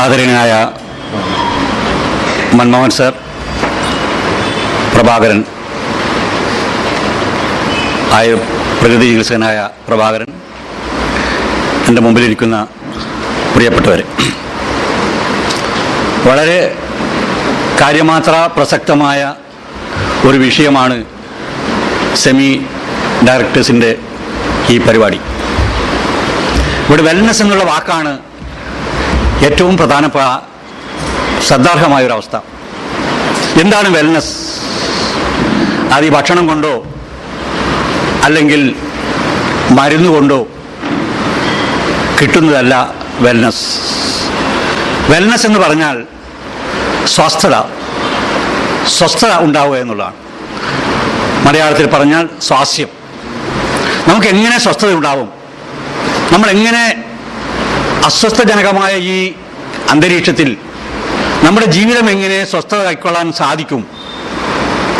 ആദരണീയനായ മൻമോഹൻ സർ, പ്രഭാകരൻ, പ്രകൃതി ചികിത്സകനായ പ്രഭാകരൻ, എൻ്റെ മുമ്പിലിരിക്കുന്ന പ്രിയപ്പെട്ടവർ, വളരെ കാര്യമാത്ര പ്രസക്തമായ ഒരു വിഷയമാണ് സെമി ഡയറക്ടേഴ്സിൻ്റെ ഈ പരിപാടി. ഇവിടെ വെൽനെസ് എന്നുള്ള വാക്കാണ് ഏറ്റവും പ്രധാനപ്പെട്ട ശ്രദ്ധാർഹമായൊരവസ്ഥ. എന്താണ് വെൽനെസ്? അത് ഈ ഭക്ഷണം കൊണ്ടോ അല്ലെങ്കിൽ മരുന്ന് കൊണ്ടോ കിട്ടുന്നതല്ല വെൽനെസ്. വെൽനെസ് എന്ന് പറഞ്ഞാൽ സ്വസ്ഥത ഉണ്ടാവുക എന്നുള്ളതാണ്. മലയാളത്തിൽ പറഞ്ഞാൽ സ്വാസ്ഥ്യം. നമുക്ക് എങ്ങനെ സ്വസ്ഥത ഉണ്ടാവും? നമ്മളെങ്ങനെ അസ്വസ്ഥജനകമായ ഈ അന്തരീക്ഷത്തിൽ നമ്മുടെ ജീവിതം എങ്ങനെ സ്വസ്ഥത കൈക്കൊള്ളാൻ സാധിക്കും?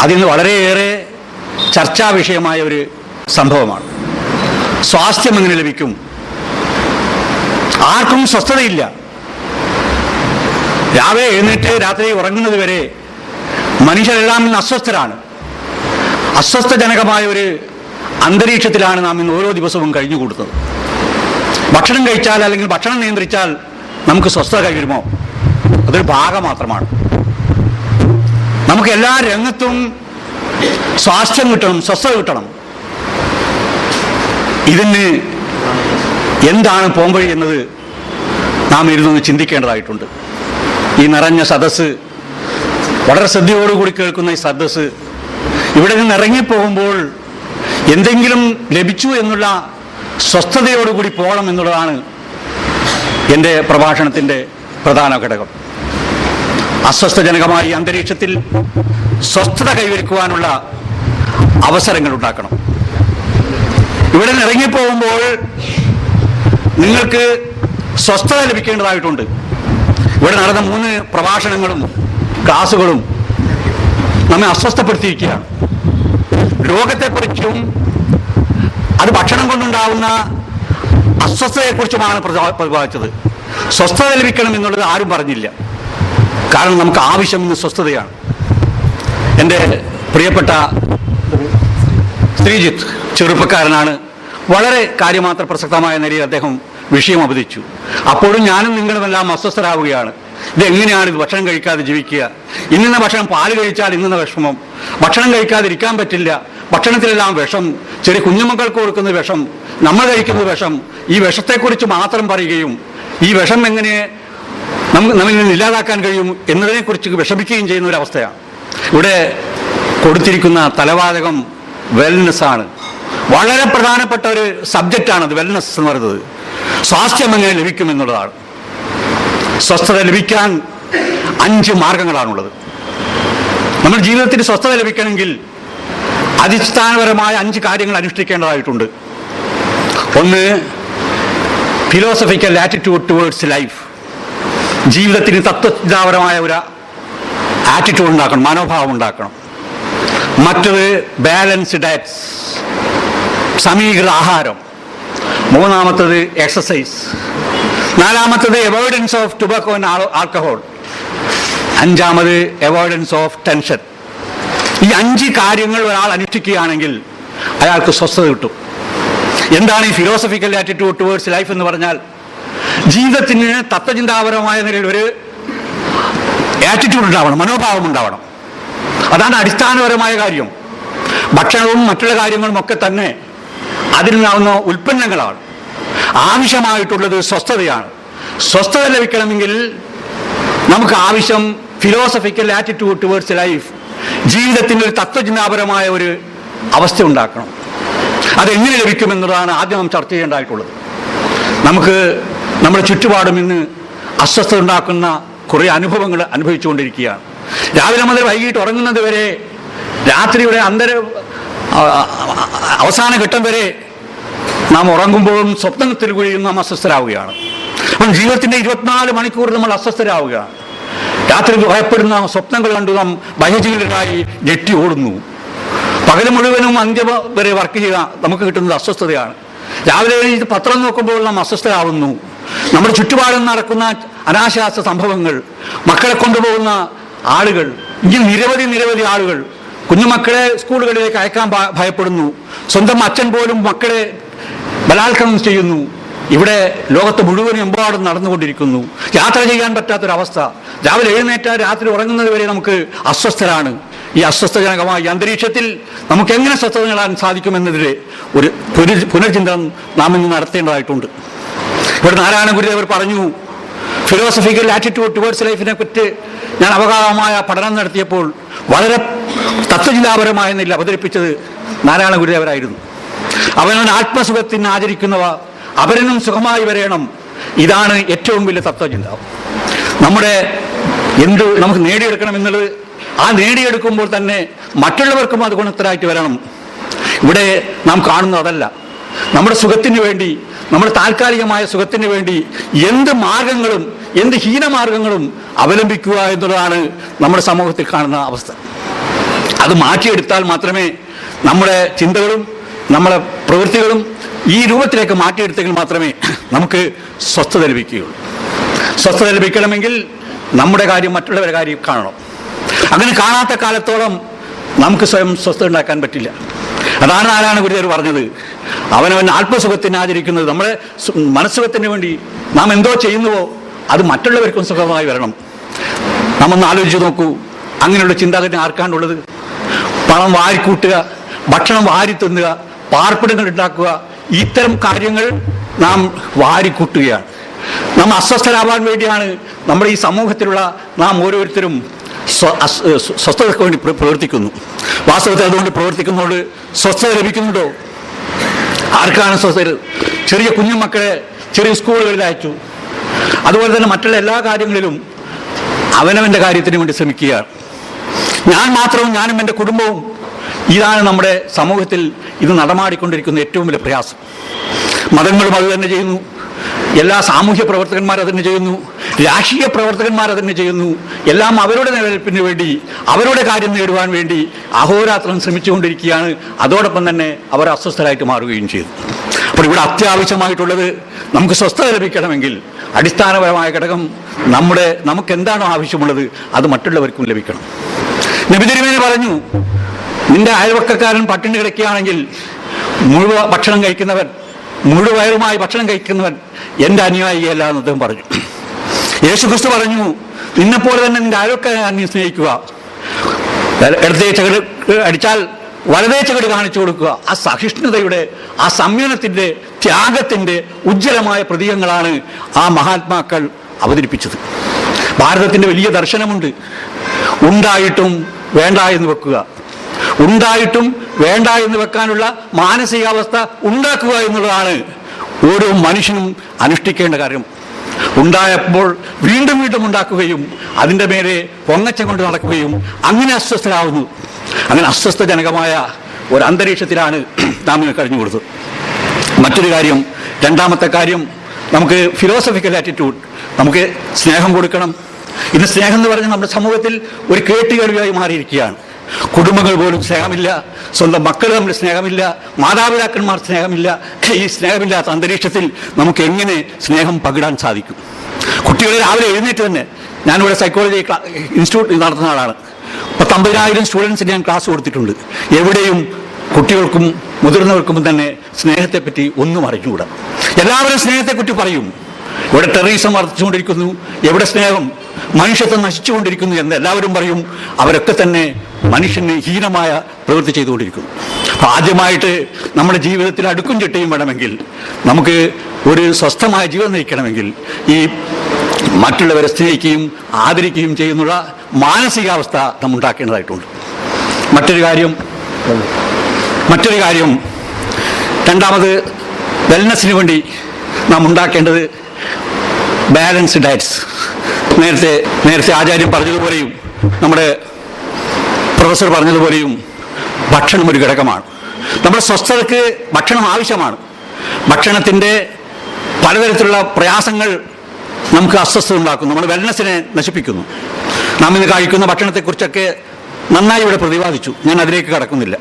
അതിന് വളരെയേറെ ചർച്ചാ വിഷയമായ ഒരു സംഭവമാണ്. സ്വാസ്ഥ്യം എങ്ങനെ ലഭിക്കും? ആർക്കും സ്വസ്ഥതയില്ല. രാവിലെ എഴുന്നേറ്റ് രാത്രി ഉറങ്ങുന്നത് വരെ മനുഷ്യരെല്ലാം ഇന്ന് അസ്വസ്ഥരാണ്. അസ്വസ്ഥജനകമായ ഒരു അന്തരീക്ഷത്തിലാണ് നാം ഇന്ന് ഓരോ ദിവസവും കഴിഞ്ഞുകൂടുന്നത്. ഭക്ഷണം കഴിച്ചാൽ അല്ലെങ്കിൽ ഭക്ഷണം നിയന്ത്രിച്ചാൽ നമുക്ക് സ്വസ്ഥത കൈവരുമോ? അതൊരു ഭാഗം മാത്രമാണ്. നമുക്ക് എല്ലാ രംഗത്തും സ്വാസ്ഥ്യം കിട്ടണം, സ്വസ്ഥത കിട്ടണം. ഇതിന് എന്താണ് പോംവഴി എന്നത് നാം ഇരുന്നൊന്ന് ചിന്തിക്കേണ്ടതായിട്ടുണ്ട്. ഈ നിറഞ്ഞ സദസ്സ്, വളരെ ശ്രദ്ധയോടുകൂടി കേൾക്കുന്ന ഈ സദസ്സ്, ഇവിടെ നിന്ന് ഇറങ്ങിപ്പോകുമ്പോൾ എന്തെങ്കിലും ലഭിച്ചു എന്നുള്ള സ്വസ്ഥതയോടുകൂടി പോകണം എന്നുള്ളതാണ് എൻ്റെ പ്രഭാഷണത്തിൻ്റെ പ്രധാന ഘടകം. അസ്വസ്ഥജനകമായ ഈ അന്തരീക്ഷത്തിൽ സ്വസ്ഥത കൈവരിക്കുവാനുള്ള അവസരങ്ങൾ ഉണ്ടാക്കണം. ഇവിടെ നിന്ന് ഇറങ്ങിപ്പോകുമ്പോൾ നിങ്ങൾക്ക് സ്വസ്ഥത ലഭിക്കേണ്ടതായിട്ടുണ്ട്. ഇവിടെ നടന്ന 3 പ്രഭാഷണങ്ങളും ക്ലാസുകളും നമ്മെ അസ്വസ്ഥപ്പെടുത്തിയിരിക്കുകയാണ്. രോഗത്തെക്കുറിച്ചും അത് ഭക്ഷണം കൊണ്ടുണ്ടാവുന്ന അസ്വസ്ഥതയെക്കുറിച്ചുമാണ് പ്രതിപാദിച്ചത്. സ്വസ്ഥത ലഭിക്കണം എന്നുള്ളത് ആരും പറഞ്ഞില്ല. കാരണം നമുക്ക് ആവശ്യം ഇന്ന് സ്വസ്ഥതയാണ്. എൻ്റെ പ്രിയപ്പെട്ട ശ്രീജിത്ത് ചെറുപ്പക്കാരനാണ്. വളരെ കാര്യമാത്ര പ്രസക്തമായ നിലയിൽ അദ്ദേഹം വിഷയം അവതരിച്ചു. അപ്പോഴും ഞാനും നിങ്ങളുമെല്ലാം അസ്വസ്ഥരാവുകയാണ്. ഇതെങ്ങനെയാണ് ഇത് ഭക്ഷണം കഴിക്കാതെ ജീവിക്കുക? ഇന്നുന്ന ഭക്ഷണം, പാല് കഴിച്ചാൽ ഇന്നുന്ന വിഷമം, ഭക്ഷണം കഴിക്കാതിരിക്കാൻ പറ്റില്ല, ഭക്ഷണത്തിലെല്ലാം വിഷം, ചെറിയ കുഞ്ഞുമക്കൾക്ക് കൊടുക്കുന്ന വിഷം, നമ്മൾ കഴിക്കുന്ന വിഷം, ഈ വിഷത്തെക്കുറിച്ച് മാത്രം പറയുകയും ഈ വിഷം എങ്ങനെ നമ്മിൽ നിന്ന് ഇല്ലാതാക്കാൻ കഴിയും എന്നതിനെക്കുറിച്ച് വിഷമിക്കുകയും ചെയ്യുന്ന ഒരവസ്ഥയാണ്. ഇവിടെ കൊടുത്തിരിക്കുന്ന തലവാചകം വെൽനെസ് ആണ്. വളരെ പ്രധാനപ്പെട്ട ഒരു സബ്ജക്റ്റാണത്. വെൽനെസ് എന്ന് പറയുന്നത് സ്വാസ്ഥ്യം എങ്ങനെ ലഭിക്കും എന്നുള്ളതാണ്. സ്വസ്ഥത ലഭിക്കാൻ 5 മാർഗങ്ങളാണുള്ളത്. നമ്മുടെ ജീവിതത്തിൽ സ്വസ്ഥത ലഭിക്കണമെങ്കിൽ അടിസ്ഥാനപരമായ 5 കാര്യങ്ങൾ അനുഷ്ഠിക്കേണ്ടതായിട്ടുണ്ട്. ഒന്ന്, ഫിലോസഫിക്കൽ ആറ്റിറ്റ്യൂഡ് ടുവേർഡ്സ് ലൈഫ്. ജീവിതത്തിന് തത്വചിന്താപരമായ ഒരു ആറ്റിറ്റ്യൂഡ് ഉണ്ടാക്കണം, മനോഭാവം ഉണ്ടാക്കണം. മറ്റത് ബാലൻസ്ഡ് ഡയറ്റ്സ്, സമീകൃത ആഹാരം. മൂന്നാമത്തത് എക്സസൈസ്. നാലാമത്തത് avoidance of tobacco and alcohol. 5-മത് അവോയ്ഡൻസ് ഓഫ് ടെൻഷൻ. ഈ 5 കാര്യങ്ങൾ ഒരാൾ അനുഷ്ഠിക്കുകയാണെങ്കിൽ അയാൾക്ക് സ്വസ്ഥത കിട്ടും. എന്താണ് ഈ ഫിലോസഫിക്കൽ ആറ്റിറ്റ്യൂഡ് ടുവേർഡ്സ് ലൈഫ് എന്ന് പറഞ്ഞാൽ? ജീവിതത്തിന് തത്വചിന്താപരമായ നിലയിൽ ഒരു ആറ്റിറ്റ്യൂഡ് ഉണ്ടാവണം, മനോഭാവം ഉണ്ടാവണം. അതാണ് അടിസ്ഥാനപരമായ കാര്യം. ഭക്ഷണവും മറ്റുള്ള കാര്യങ്ങളും ഒക്കെ തന്നെ അതിൽ നിന്നാവുന്ന ഉൽപ്പന്നങ്ങളാണ്. ആവശ്യമായിട്ടുള്ളത് സ്വസ്ഥതയാണ്. സ്വസ്ഥത ലഭിക്കണമെങ്കിൽ നമുക്ക് ആവശ്യം ഫിലോസഫിക്കൽ ആറ്റിറ്റ്യൂഡ് ടുവേർഡ്സ് ലൈഫ്, ജീവിതത്തിൻ്റെ ഒരു തത്വചിന്താപരമായ ഒരു അവസ്ഥ ഉണ്ടാക്കണം. അതെങ്ങനെ ലഭിക്കുമെന്നതാണ് ആദ്യം നാം ചർച്ച ചെയ്യേണ്ടതായിട്ടുള്ളത്. നമുക്ക് നമ്മുടെ ചുറ്റുപാടും ഇന്ന് അസ്വസ്ഥത ഉണ്ടാക്കുന്ന കുറേ അനുഭവങ്ങൾ അനുഭവിച്ചുകൊണ്ടിരിക്കുകയാണ്. രാവിലെ മുതൽ വൈകിട്ട് ഉറങ്ങുന്നത് വരെ, രാത്രിയുടെ അവസാന ഘട്ടം വരെ നാം ഉറങ്ങുമ്പോഴും സ്വപ്നത്തിൽ കൂടിയും നാം അസ്വസ്ഥരാവുകയാണ്. അപ്പം ജീവിതത്തിൻ്റെ 24 മണിക്കൂർ നമ്മൾ അസ്വസ്ഥരാവുകയാണ്. രാത്രി ഭയപ്പെടുന്ന സ്വപ്നങ്ങൾ കണ്ടു നാം ഭയജീവിതരായി ഞെട്ടി ഓടുന്നു. പകൽ മുഴുവനും അന്ത്യം വരെ വർക്ക് ചെയ്യുക നമുക്ക് കിട്ടുന്നത് അസ്വസ്ഥതയാണ്. രാവിലെ പത്രം നോക്കുമ്പോൾ നാം അസ്വസ്ഥരാകുന്നു. നമ്മുടെ ചുറ്റുപാടും നടക്കുന്ന അനാശാസ്ത്ര സംഭവങ്ങൾ, മക്കളെ കൊണ്ടുപോകുന്ന ആളുകൾ, ഇങ്ങനെ നിരവധി ആളുകൾ കുഞ്ഞുമക്കളെ സ്കൂളുകളിലേക്ക് അയക്കാൻ ഭയപ്പെടുന്നു. സ്വന്തം അച്ഛൻ പോലും മക്കളെ ബലാത്സംഗം ചെയ്യുന്നു. ഇവിടെ ലോകത്ത് മുഴുവനും എമ്പാടും നടന്നുകൊണ്ടിരിക്കുന്നു. യാത്ര ചെയ്യാൻ പറ്റാത്തൊരവസ്ഥ. രാവിലെ എഴുന്നേറ്റാൽ രാത്രി ഉറങ്ങുന്നത് വരെ നമുക്ക് അസ്വസ്ഥരാണ്. ഈ അസ്വസ്ഥജനകമായ ഈ അന്തരീക്ഷത്തിൽ നമുക്ക് എങ്ങനെ സ്വസ്ഥത നേടാൻ സാധിക്കുമെന്നതിൽ ഒരു പുനർചിന്തനം നാം ഇന്ന് നടത്തേണ്ടതായിട്ടുണ്ട്. ഇവിടെ നാരായണ ഗുരുദേവർ പറഞ്ഞു, ഫിലോസഫിക്കൽ ആറ്റിറ്റ്യൂഡ് ടുവേർഡ്സ് ലൈഫിനെ പറ്റി ഞാൻ അവഗാഹമായ പഠനം നടത്തിയപ്പോൾ വളരെ തത്വചിന്താപരമായ നില അവതരിപ്പിച്ചത് നാരായണ ഗുരുദേവരായിരുന്നു. അവനവൻ ആത്മസുഖത്തിന് ആചരിക്കുന്നവ അവരനും സുഖമായി വരേണം. ഇതാണ് ഏറ്റവും വലിയ തത്വചിന്ത. നമ്മുടെ എന്ത് നമുക്ക് നേടിയെടുക്കണം എന്നുള്ളത്, ആ നേടിയെടുക്കുമ്പോൾ തന്നെ മറ്റുള്ളവർക്കും അത് ഗുണത്തരായിട്ട് വരണം. ഇവിടെ നാം കാണുന്നത് അതല്ല. നമ്മുടെ സുഖത്തിന് വേണ്ടി, നമ്മുടെ താൽക്കാലികമായ സുഖത്തിന് വേണ്ടി എന്ത് മാർഗങ്ങളും, എന്ത് ഹീനമാർഗങ്ങളും അവലംബിക്കുക എന്നുള്ളതാണ് നമ്മുടെ സമൂഹത്തിൽ കാണുന്ന അവസ്ഥ. അത് മാറ്റിയെടുത്താൽ മാത്രമേ നമ്മുടെ ചിന്തകളും നമ്മുടെ പ്രവൃത്തികളും ഈ രൂപത്തിലേക്ക് മാറ്റിയെടുത്തെങ്കിൽ മാത്രമേ നമുക്ക് സ്വസ്ഥത ലഭിക്കുകയുള്ളൂ. സ്വസ്ഥത ലഭിക്കണമെങ്കിൽ നമ്മുടെ കാര്യം മറ്റുള്ളവരുടെ കാര്യം കാണണം. അങ്ങനെ കാണാത്ത കാലത്തോളം നമുക്ക് സ്വയം സ്വസ്ഥത ഉണ്ടാക്കാൻ പറ്റില്ല. അതാണ് നാരായണ ഗുരുദേവർ പറഞ്ഞത്, അവനവൻ ആത്മസുഖത്തിന് ആചരിക്കുന്നത്. നമ്മുടെ മനസ്സുഖത്തിന് വേണ്ടി നാം എന്തോ ചെയ്യുന്നുവോ അത് മറ്റുള്ളവർക്കും സുഖമായി വരണം. നാം ഒന്ന് ആലോചിച്ച് നോക്കൂ, അങ്ങനെയുള്ള ചിന്താഗതി ആർക്കാണുള്ളത്? പണം വാരിക്കൂട്ടുക, ഭക്ഷണം വാരി തിന്നുക, പാർപ്പിടങ്ങൾ ഉണ്ടാക്കുക, ഇത്തരം കാര്യങ്ങൾ നാം വാരിക്കൂട്ടുകയാണ്. നാം അസ്വസ്ഥരാവാൻ വേണ്ടിയാണ് നമ്മുടെ ഈ സമൂഹത്തിലുള്ള നാം ഓരോരുത്തരും സ്വസ്ഥതയ്ക്ക് വേണ്ടി പ്രവർത്തിക്കുന്നു. വാസ്തവത്തിൽ അതുകൊണ്ട് പ്രവർത്തിക്കുന്നതുകൊണ്ട് സ്വസ്ഥത ലഭിക്കുന്നുണ്ടോ? ആർക്കാണ് സ്വസ്ഥത? ചെറിയ കുഞ്ഞുമക്കളെ ചെറിയ സ്കൂളുകളിൽ അയച്ചു. അതുപോലെ തന്നെ മറ്റുള്ള എല്ലാ കാര്യങ്ങളിലും അവനവൻ്റെ കാര്യത്തിന് വേണ്ടി ശ്രമിക്കുകയാണ്. ഞാൻ മാത്രവും ഞാനും എൻ്റെ കുടുംബവും, ഇതാണ് നമ്മുടെ സമൂഹത്തിൽ ഇത് നടമാടിക്കൊണ്ടിരിക്കുന്ന ഏറ്റവും വലിയ പ്രയാസം. മതങ്ങളും അത് തന്നെ ചെയ്യുന്നു, എല്ലാ സാമൂഹ്യ പ്രവർത്തകന്മാർ അതിന് ചെയ്യുന്നു, രാഷ്ട്രീയ പ്രവർത്തകന്മാർ അതിന് ചെയ്യുന്നു. എല്ലാം അവരുടെ നിലനിൽപ്പിന് വേണ്ടി, അവരുടെ കാര്യം നേടുവാൻ വേണ്ടി അഹോരാത്രം ശ്രമിച്ചുകൊണ്ടിരിക്കുകയാണ്. അതോടൊപ്പം തന്നെ അവർ അസ്വസ്ഥരായിട്ട് മാറുകയും ചെയ്തു. അപ്പോൾ ഇവിടെ അത്യാവശ്യമായിട്ടുള്ളത്, നമുക്ക് സ്വസ്ഥത ലഭിക്കണമെങ്കിൽ അടിസ്ഥാനപരമായ ഘടകം നമുക്ക് എന്താണോ ആവശ്യമുള്ളത് അത് മറ്റുള്ളവർക്കും ലഭിക്കണം. നബി തിരുമേനി പറഞ്ഞു, നിന്റെ അയൽവക്കക്കാരൻ പട്ടിണി കിടക്കുകയാണെങ്കിൽ മുഴുവൻ ഭക്ഷണം കഴിക്കുന്നവൻ, മുഴുവയറുമായി ഭക്ഷണം കഴിക്കുന്നവൻ എൻ്റെ അനുയായിയല്ല എന്ന് അദ്ദേഹം പറഞ്ഞു. യേശുക്രിസ്തു പറഞ്ഞു, നിന്നെപ്പോലെ തന്നെ നിന്റെ അയൽവക്കക്കാരൻ നീ സ്നേഹിക്കുക. ഇടതേ ചകട് അടിച്ചാൽ വലതേ ചകട് കാണിച്ചു കൊടുക്കുക. ആ സഹിഷ്ണുതയുടെ, ആ സംയമനത്തിൻ്റെ, ത്യാഗത്തിൻ്റെ ഉജ്ജ്വലമായ പ്രതീകങ്ങളാണ് ആ മഹാത്മാക്കൾ അവതരിപ്പിച്ചത്. ഭാരതത്തിൻ്റെ വലിയ ദർശനമുണ്ട്, ഉണ്ടായിട്ടും വേണ്ട എന്ന് വെക്കുക. ഉണ്ടായിട്ടും വേണ്ട എന്ന് വെക്കാനുള്ള മാനസികാവസ്ഥ ഉണ്ടാക്കുക എന്നുള്ളതാണ് ഓരോ മനുഷ്യനും അനുഷ്ഠിക്കേണ്ട കാര്യം. ഉണ്ടായപ്പോൾ വീണ്ടും വീണ്ടും ഉണ്ടാക്കുകയും അതിൻ്റെ മേലെ പൊങ്ങച്ചം കൊണ്ട് നടക്കുകയും അങ്ങനെ അസ്വസ്ഥരാകുന്നു. അങ്ങനെ അസ്വസ്ഥജനകമായ ഒരു അന്തരീക്ഷത്തിലാണ് നാം കഴിഞ്ഞു കൊടുത്തത്. മറ്റൊരു കാര്യം, രണ്ടാമത്തെ കാര്യം, നമുക്ക് ഫിലോസഫിക്കൽ ആറ്റിറ്റ്യൂഡ്, നമുക്ക് സ്നേഹം കൊടുക്കണം. ഇന്ന് സ്നേഹം എന്ന് പറഞ്ഞാൽ നമ്മുടെ സമൂഹത്തിൽ ഒരു കേട്ടുകേൾവിയായി മാറിയിരിക്കുകയാണ്. കുടുംബങ്ങൾ പോലും സ്നേഹമില്ല, സ്വന്തം മക്കൾ തമ്മിൽ സ്നേഹമില്ല, മാതാപിതാക്കന്മാർ സ്നേഹമില്ല. ഈ സ്നേഹമില്ലാത്ത അന്തരീക്ഷത്തിൽ നമുക്ക് എങ്ങനെ സ്നേഹം പങ്കിടാൻ സാധിക്കും? കുട്ടികളെ രാവിലെ എഴുന്നേറ്റ് തന്നെ, ഞാനിവിടെ സൈക്കോളജി ഇൻസ്റ്റിറ്റ്യൂട്ട് നടത്തുന്ന ആളാണ്. 50,000 സ്റ്റുഡൻസിന് ഞാൻ ക്ലാസ് കൊടുത്തിട്ടുണ്ട്. എവിടെയും കുട്ടികൾക്കും മുതിർന്നവർക്കും തന്നെ സ്നേഹത്തെപ്പറ്റി ഒന്നും അറിഞ്ഞുകൂടാ. എല്ലാവരും സ്നേഹത്തെപ്പറ്റി പറയും. ഇവിടെ ടെററിസം വർദ്ധിച്ചുകൊണ്ടിരിക്കുന്നു, എവിടെ സ്നേഹം, മനുഷ്യത്വം നശിച്ചുകൊണ്ടിരിക്കുന്നു എന്ന് എല്ലാവരും പറയും. അവരൊക്കെ തന്നെ മനുഷ്യന് ഹീനമായ പ്രവൃത്തി ചെയ്തുകൊണ്ടിരിക്കുന്നു. അപ്പോൾ ആദ്യമായിട്ട് നമ്മുടെ ജീവിതത്തിൽ അടുക്കും ചിട്ടയും വേണമെങ്കിൽ, നമുക്ക് ഒരു സ്വസ്ഥമായ ജീവിതം നയിക്കണമെങ്കിൽ ഈ മറ്റുള്ളവരെ സ്നേഹിക്കുകയും ആദരിക്കുകയും ചെയ്യുന്നുള്ള മാനസികാവസ്ഥ നാം ഉണ്ടാക്കേണ്ടതായിട്ടുണ്ട്. മറ്റൊരു കാര്യം രണ്ടാമത്, വെൽനസ്സിന് വേണ്ടി നാം ഉണ്ടാക്കേണ്ടത് ബാലൻസ്ഡ് ഡയറ്റ്സ്. നേരത്തെ ആചാര്യൻ പറഞ്ഞതുപോലെയും നമ്മുടെ പ്രൊഫസർ പറഞ്ഞതുപോലെയും ഭക്ഷണം ഒരു ഘടകമാണ്. നമ്മുടെ സ്വസ്ഥതയ്ക്ക് ഭക്ഷണം ആവശ്യമാണ്. ഭക്ഷണത്തിൻ്റെ പലതരത്തിലുള്ള പ്രയാസങ്ങൾ നമുക്ക് അസ്വസ്ഥത ഉണ്ടാക്കുന്നു, നമ്മുടെ വെൽനസ്സിനെ നശിപ്പിക്കുന്നു. നാം ഇന്ന് കഴിക്കുന്ന ഭക്ഷണത്തെക്കുറിച്ചൊക്കെ നന്നായി ഇവിടെ പ്രതിപാദിച്ചു, ഞാൻ അതിലേക്ക് കടക്കുന്നില്ല.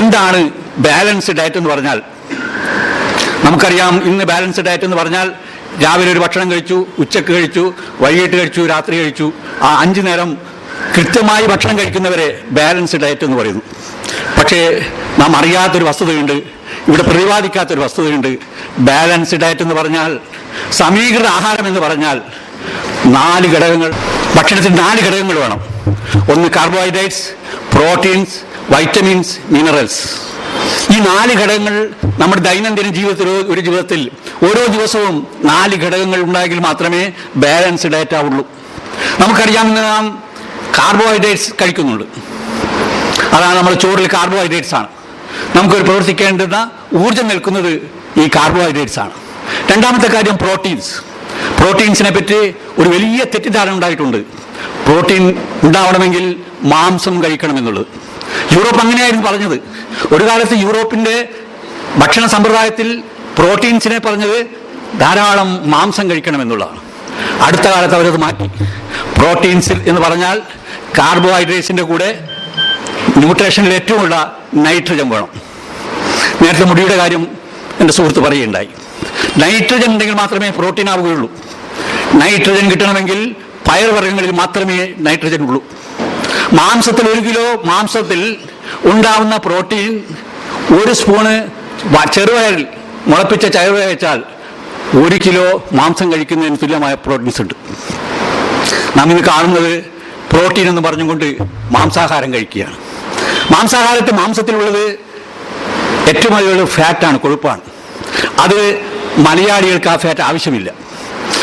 എന്താണ് ബാലൻസ്ഡ് ഡയറ്റ് എന്ന് പറഞ്ഞാൽ? നമുക്കറിയാം, ഇന്ന് ബാലൻസ്ഡ് ഡയറ്റ് എന്ന് പറഞ്ഞാൽ രാവിലെ ഒരു ഭക്ഷണം കഴിച്ചു, ഉച്ചക്ക് കഴിച്ചു, വൈകിട്ട് കഴിച്ചു, രാത്രി കഴിച്ചു. ആ 5 നേരം കൃത്യമായി ഭക്ഷണം കഴിക്കുന്നവരെ ബാലൻസ്ഡ് ഡയറ്റ് എന്ന് പറയുന്നു. പക്ഷേ നാം അറിയാത്തൊരു വസ്തുതയുണ്ട്, ഇവിടെ പ്രതിപാദിക്കാത്തൊരു വസ്തുതയുണ്ട്. ബാലൻസ്ഡ് ഡയറ്റ് എന്ന് പറഞ്ഞാൽ, സമീകൃത ആഹാരം എന്ന് പറഞ്ഞാൽ 4 ഘടകങ്ങൾ, ഭക്ഷണത്തിന് 4 ഘടകങ്ങൾ വേണം. ഒന്ന് കാർബോഹൈഡ്രേറ്റ്സ്, പ്രോട്ടീൻസ്, വൈറ്റമിൻസ്, മിനറൽസ്. ഈ 4 ഘടകങ്ങൾ നമ്മുടെ ദൈനംദിന ജീവിതത്തിൽ ഓരോ ദിവസവും 4 ഘടകങ്ങൾ ഉണ്ടായെങ്കിൽ മാത്രമേ ബാലൻസ്ഡ് ഡയറ്റ് ആവുള്ളൂ. നമുക്കറിയാവുന്ന നാം കാർബോഹൈഡ്രേറ്റ്സ് കഴിക്കുന്നുണ്ട്. അതാണ് നമ്മുടെ ചോറിൽ കാർബോഹൈഡ്രേറ്റ്സ് ആണ്. നമുക്കൊരു പ്രവർത്തിക്കേണ്ടുന്ന ഊർജ്ജം നിൽക്കുന്നത് ഈ കാർബോഹൈഡ്രേറ്റ്സ് ആണ്. രണ്ടാമത്തെ കാര്യം പ്രോട്ടീൻസിനെ പറ്റി ഒരു വലിയ തെറ്റിദ്ധാരണ ഉണ്ടായിട്ടുണ്ട്. പ്രോട്ടീൻ ഉണ്ടാവണമെങ്കിൽ മാംസം കഴിക്കണമെന്നുള്ളത്. യൂറോപ്പ് അങ്ങനെയായിരുന്നു പറഞ്ഞത്. ഒരു കാലത്ത് യൂറോപ്പിന്റെ ഭക്ഷണ സമ്പ്രദായത്തിൽ പ്രോട്ടീൻസിനെ പറഞ്ഞത് ധാരാളം മാംസം കഴിക്കണമെന്നുള്ളതാണ്. അടുത്ത കാലത്ത് അവരത് മാറ്റി. പ്രോട്ടീൻസ് എന്ന് പറഞ്ഞാൽ കാർബോഹൈഡ്രേറ്റ്സിന്റെ കൂടെ ന്യൂട്രീഷനിൽ ഏറ്റവും ഉള്ള നൈട്രജൻ വേണം. നേരത്തെ മുടിയുടെ കാര്യം എൻ്റെ സുഹൃത്ത് പറയുകയുണ്ടായി. നൈട്രജൻ ഉണ്ടെങ്കിൽ മാത്രമേ പ്രോട്ടീൻ ആവുകയുള്ളൂ. നൈട്രജൻ കിട്ടണമെങ്കിൽ പയർവർഗ്ഗങ്ങളിൽ മാത്രമേ നൈട്രജൻ ഉള്ളൂ. മാംസത്തിൽ 1 കിലോ മാംസത്തിൽ ഉണ്ടാവുന്ന പ്രോട്ടീൻ 1 സ്പൂണ് ചെറുപയറിൽ മുളപ്പിച്ച ചെറുപയർ വെച്ചാൽ 1 കിലോ മാംസം കഴിക്കുന്നതിന് തുല്യമായ പ്രോട്ടീൻസ് ഉണ്ട്. നാം ഇന്ന് കാണുന്നത് പ്രോട്ടീൻ എന്ന് പറഞ്ഞുകൊണ്ട് മാംസാഹാരം കഴിക്കുകയാണ്. മാംസത്തിലുള്ളത് ഏറ്റവും അധികം ഫാറ്റാണ്, കൊഴുപ്പാണ്. അത് മലയാളികൾക്ക് ആ ഫാറ്റ് ആവശ്യമില്ല.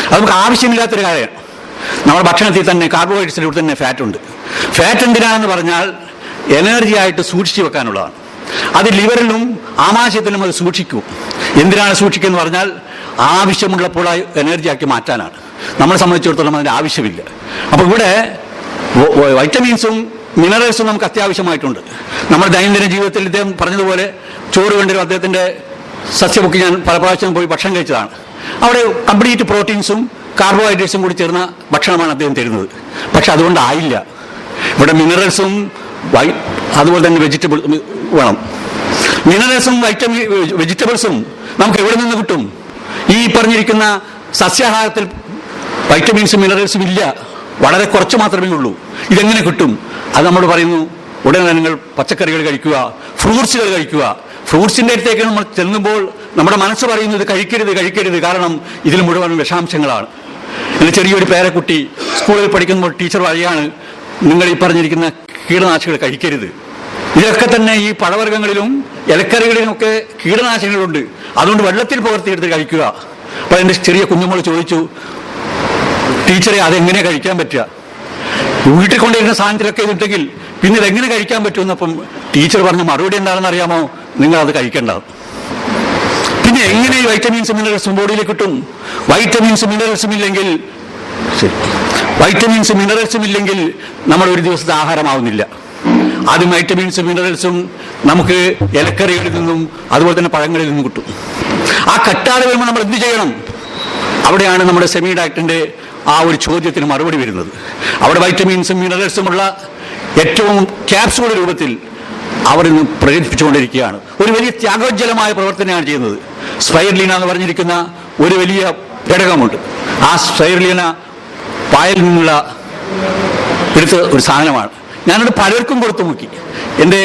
അത് നമുക്ക് ആവശ്യമില്ലാത്തൊരു കാര്യമാണ്. നമ്മുടെ ഭക്ഷണത്തിൽ തന്നെ കാർബോഹൈഡ്രേറ്റ്സിലൂടെ തന്നെ ഫാറ്റ് ഉണ്ട്. ഫാറ്റ് എന്തിനാണെന്ന് പറഞ്ഞാൽ എനർജി ആയിട്ട് സൂക്ഷിച്ചു വെക്കാനുള്ളതാണ്. അത് ലിവറിലും ആമാശയത്തിലും അത് സൂക്ഷിക്കും. എന്തിനാണ് സൂക്ഷിക്കുന്നത് പറഞ്ഞാൽ ആവശ്യമുള്ളപ്പോൾ എനർജി ആക്കി മാറ്റാനാണ്. നമ്മളെ സംബന്ധിച്ചിടത്തോളം അതിൻ്റെ ആവശ്യമില്ല. അപ്പോൾ ഇവിടെ വൈറ്റമിൻസും മിനറൽസും നമുക്ക് അത്യാവശ്യമായിട്ടുണ്ട്. നമ്മുടെ ദൈനംദിന ജീവിതത്തിൽ ഇദ്ദേഹം പറഞ്ഞതുപോലെ ചോറ് കണ്ടൊരു അദ്ദേഹത്തിൻ്റെ സസ്യബുക്ക് ഞാൻ പല പ്രാവശ്യം പോയി ഭക്ഷണം കഴിച്ചതാണ്. അവിടെ കംപ്ലീറ്റ് പ്രോട്ടീൻസും കാർബോഹൈഡ്രേറ്റ്സും കൂടി ചേർന്ന ഭക്ഷണമാണ് അദ്ദേഹം തരുന്നത്. പക്ഷെ അതുകൊണ്ടായില്ല. ഇവിടെ മിനറൽസും അതുപോലെ തന്നെ വെജിറ്റബിൾ വേണം. മിനറൽസും വെജിറ്റബിൾസും നമുക്ക് എവിടെ നിന്ന് കിട്ടും? ഈ പറഞ്ഞിരിക്കുന്ന സസ്യാഹാരത്തിൽ വൈറ്റമിൻസും മിനറൽസും ഇല്ല, വളരെ കുറച്ച് മാത്രമേ ഉള്ളൂ. ഇതെങ്ങനെ കിട്ടും? അത് നമ്മൾ പറയുന്നു, ഉടനെ നിങ്ങൾ പച്ചക്കറികൾ കഴിക്കുക, ഫ്രൂട്ട്സുകൾ കഴിക്കുക. ഫ്രൂട്ട്സിൻ്റെ അടുത്തേക്ക് നമ്മൾ ചെല്ലുമ്പോൾ നമ്മുടെ മനസ്സ് പറയുന്നത് കഴിക്കരുത്, കാരണം ഇതിൽ മുഴുവൻ വിഷാംശങ്ങളാണ്. എൻ്റെ ചെറിയൊരു പേരക്കുട്ടി സ്കൂളിൽ പഠിക്കുമ്പോൾ ടീച്ചർ പറയാണ്, നിങ്ങൾ ഈ പറഞ്ഞിരിക്കുന്ന കീടനാശിനികൾ കഴിക്കരുത്. ഇതൊക്കെ തന്നെ ഈ പഴവർഗ്ഗങ്ങളിലും ഇലക്കറികളിലുമൊക്കെ കീടനാശിനികളുണ്ട്, അതുകൊണ്ട് വെള്ളത്തിൽ പുകർത്തിയെടുത്ത് കഴിക്കുക. അപ്പോൾ എൻ്റെ ചെറിയ കുഞ്ഞുമോൾ ചോദിച്ചു, ടീച്ചറെ അതെങ്ങനെ കഴിക്കാൻ പറ്റുക? വീട്ടിൽ കൊണ്ടിരുന്ന സാധനത്തിലൊക്കെ ഇതുണ്ടെങ്കിൽ പിന്നെ ഇതെങ്ങനെ കഴിക്കാൻ പറ്റുമെന്നപ്പം ടീച്ചർ പറഞ്ഞ മറുപടി എന്താണെന്ന് അറിയാമോ? നിങ്ങളത് കഴിക്കേണ്ടത്. പിന്നെ എങ്ങനെ ഈ വൈറ്റമിൻസും മിനറൽസും ബോഡിയിൽ കിട്ടും? വൈറ്റമിൻസും മിനറൽസും ഇല്ലെങ്കിൽ നമ്മൾ ഒരു ദിവസത്തെ ആഹാരമാവുന്നില്ല. ആദ്യം വൈറ്റമിൻസും മിനറൽസും നമുക്ക് ഇലക്കറികളിൽ നിന്നും അതുപോലെ തന്നെ പഴങ്ങളിൽ നിന്നും കിട്ടും. ആ കട്ടാതെ വരുമ്പോൾ നമ്മൾ എന്ത് ചെയ്യണം? അവിടെയാണ് നമ്മുടെ സെമി ഡയറ്റിൻ്റെ ആ ഒരു ചോദ്യത്തിന് മറുപടി വരുന്നത്. അവിടെ വൈറ്റമിൻസും മിനറൽസുമുള്ള ഏറ്റവും ക്യാപ്സൂൾ രൂപത്തിൽ അവർ ഇന്ന് പ്രചരിപ്പിച്ചുകൊണ്ടിരിക്കുകയാണ്. ഒരു വലിയ ത്യാഗോജ്ജലമായ പ്രവർത്തനമാണ് ചെയ്യുന്നത്. സ്പൈർലീന എന്ന് പറഞ്ഞിരിക്കുന്ന ഒരു വലിയ ഘടകമുണ്ട്. ആ സ്പൈർലീന പായൽ നിന്നുള്ള എടുത്ത ഒരു സാധനമാണ്. ഞാനത് പലർക്കും കൊടുത്തു നോക്കി. എൻ്റെ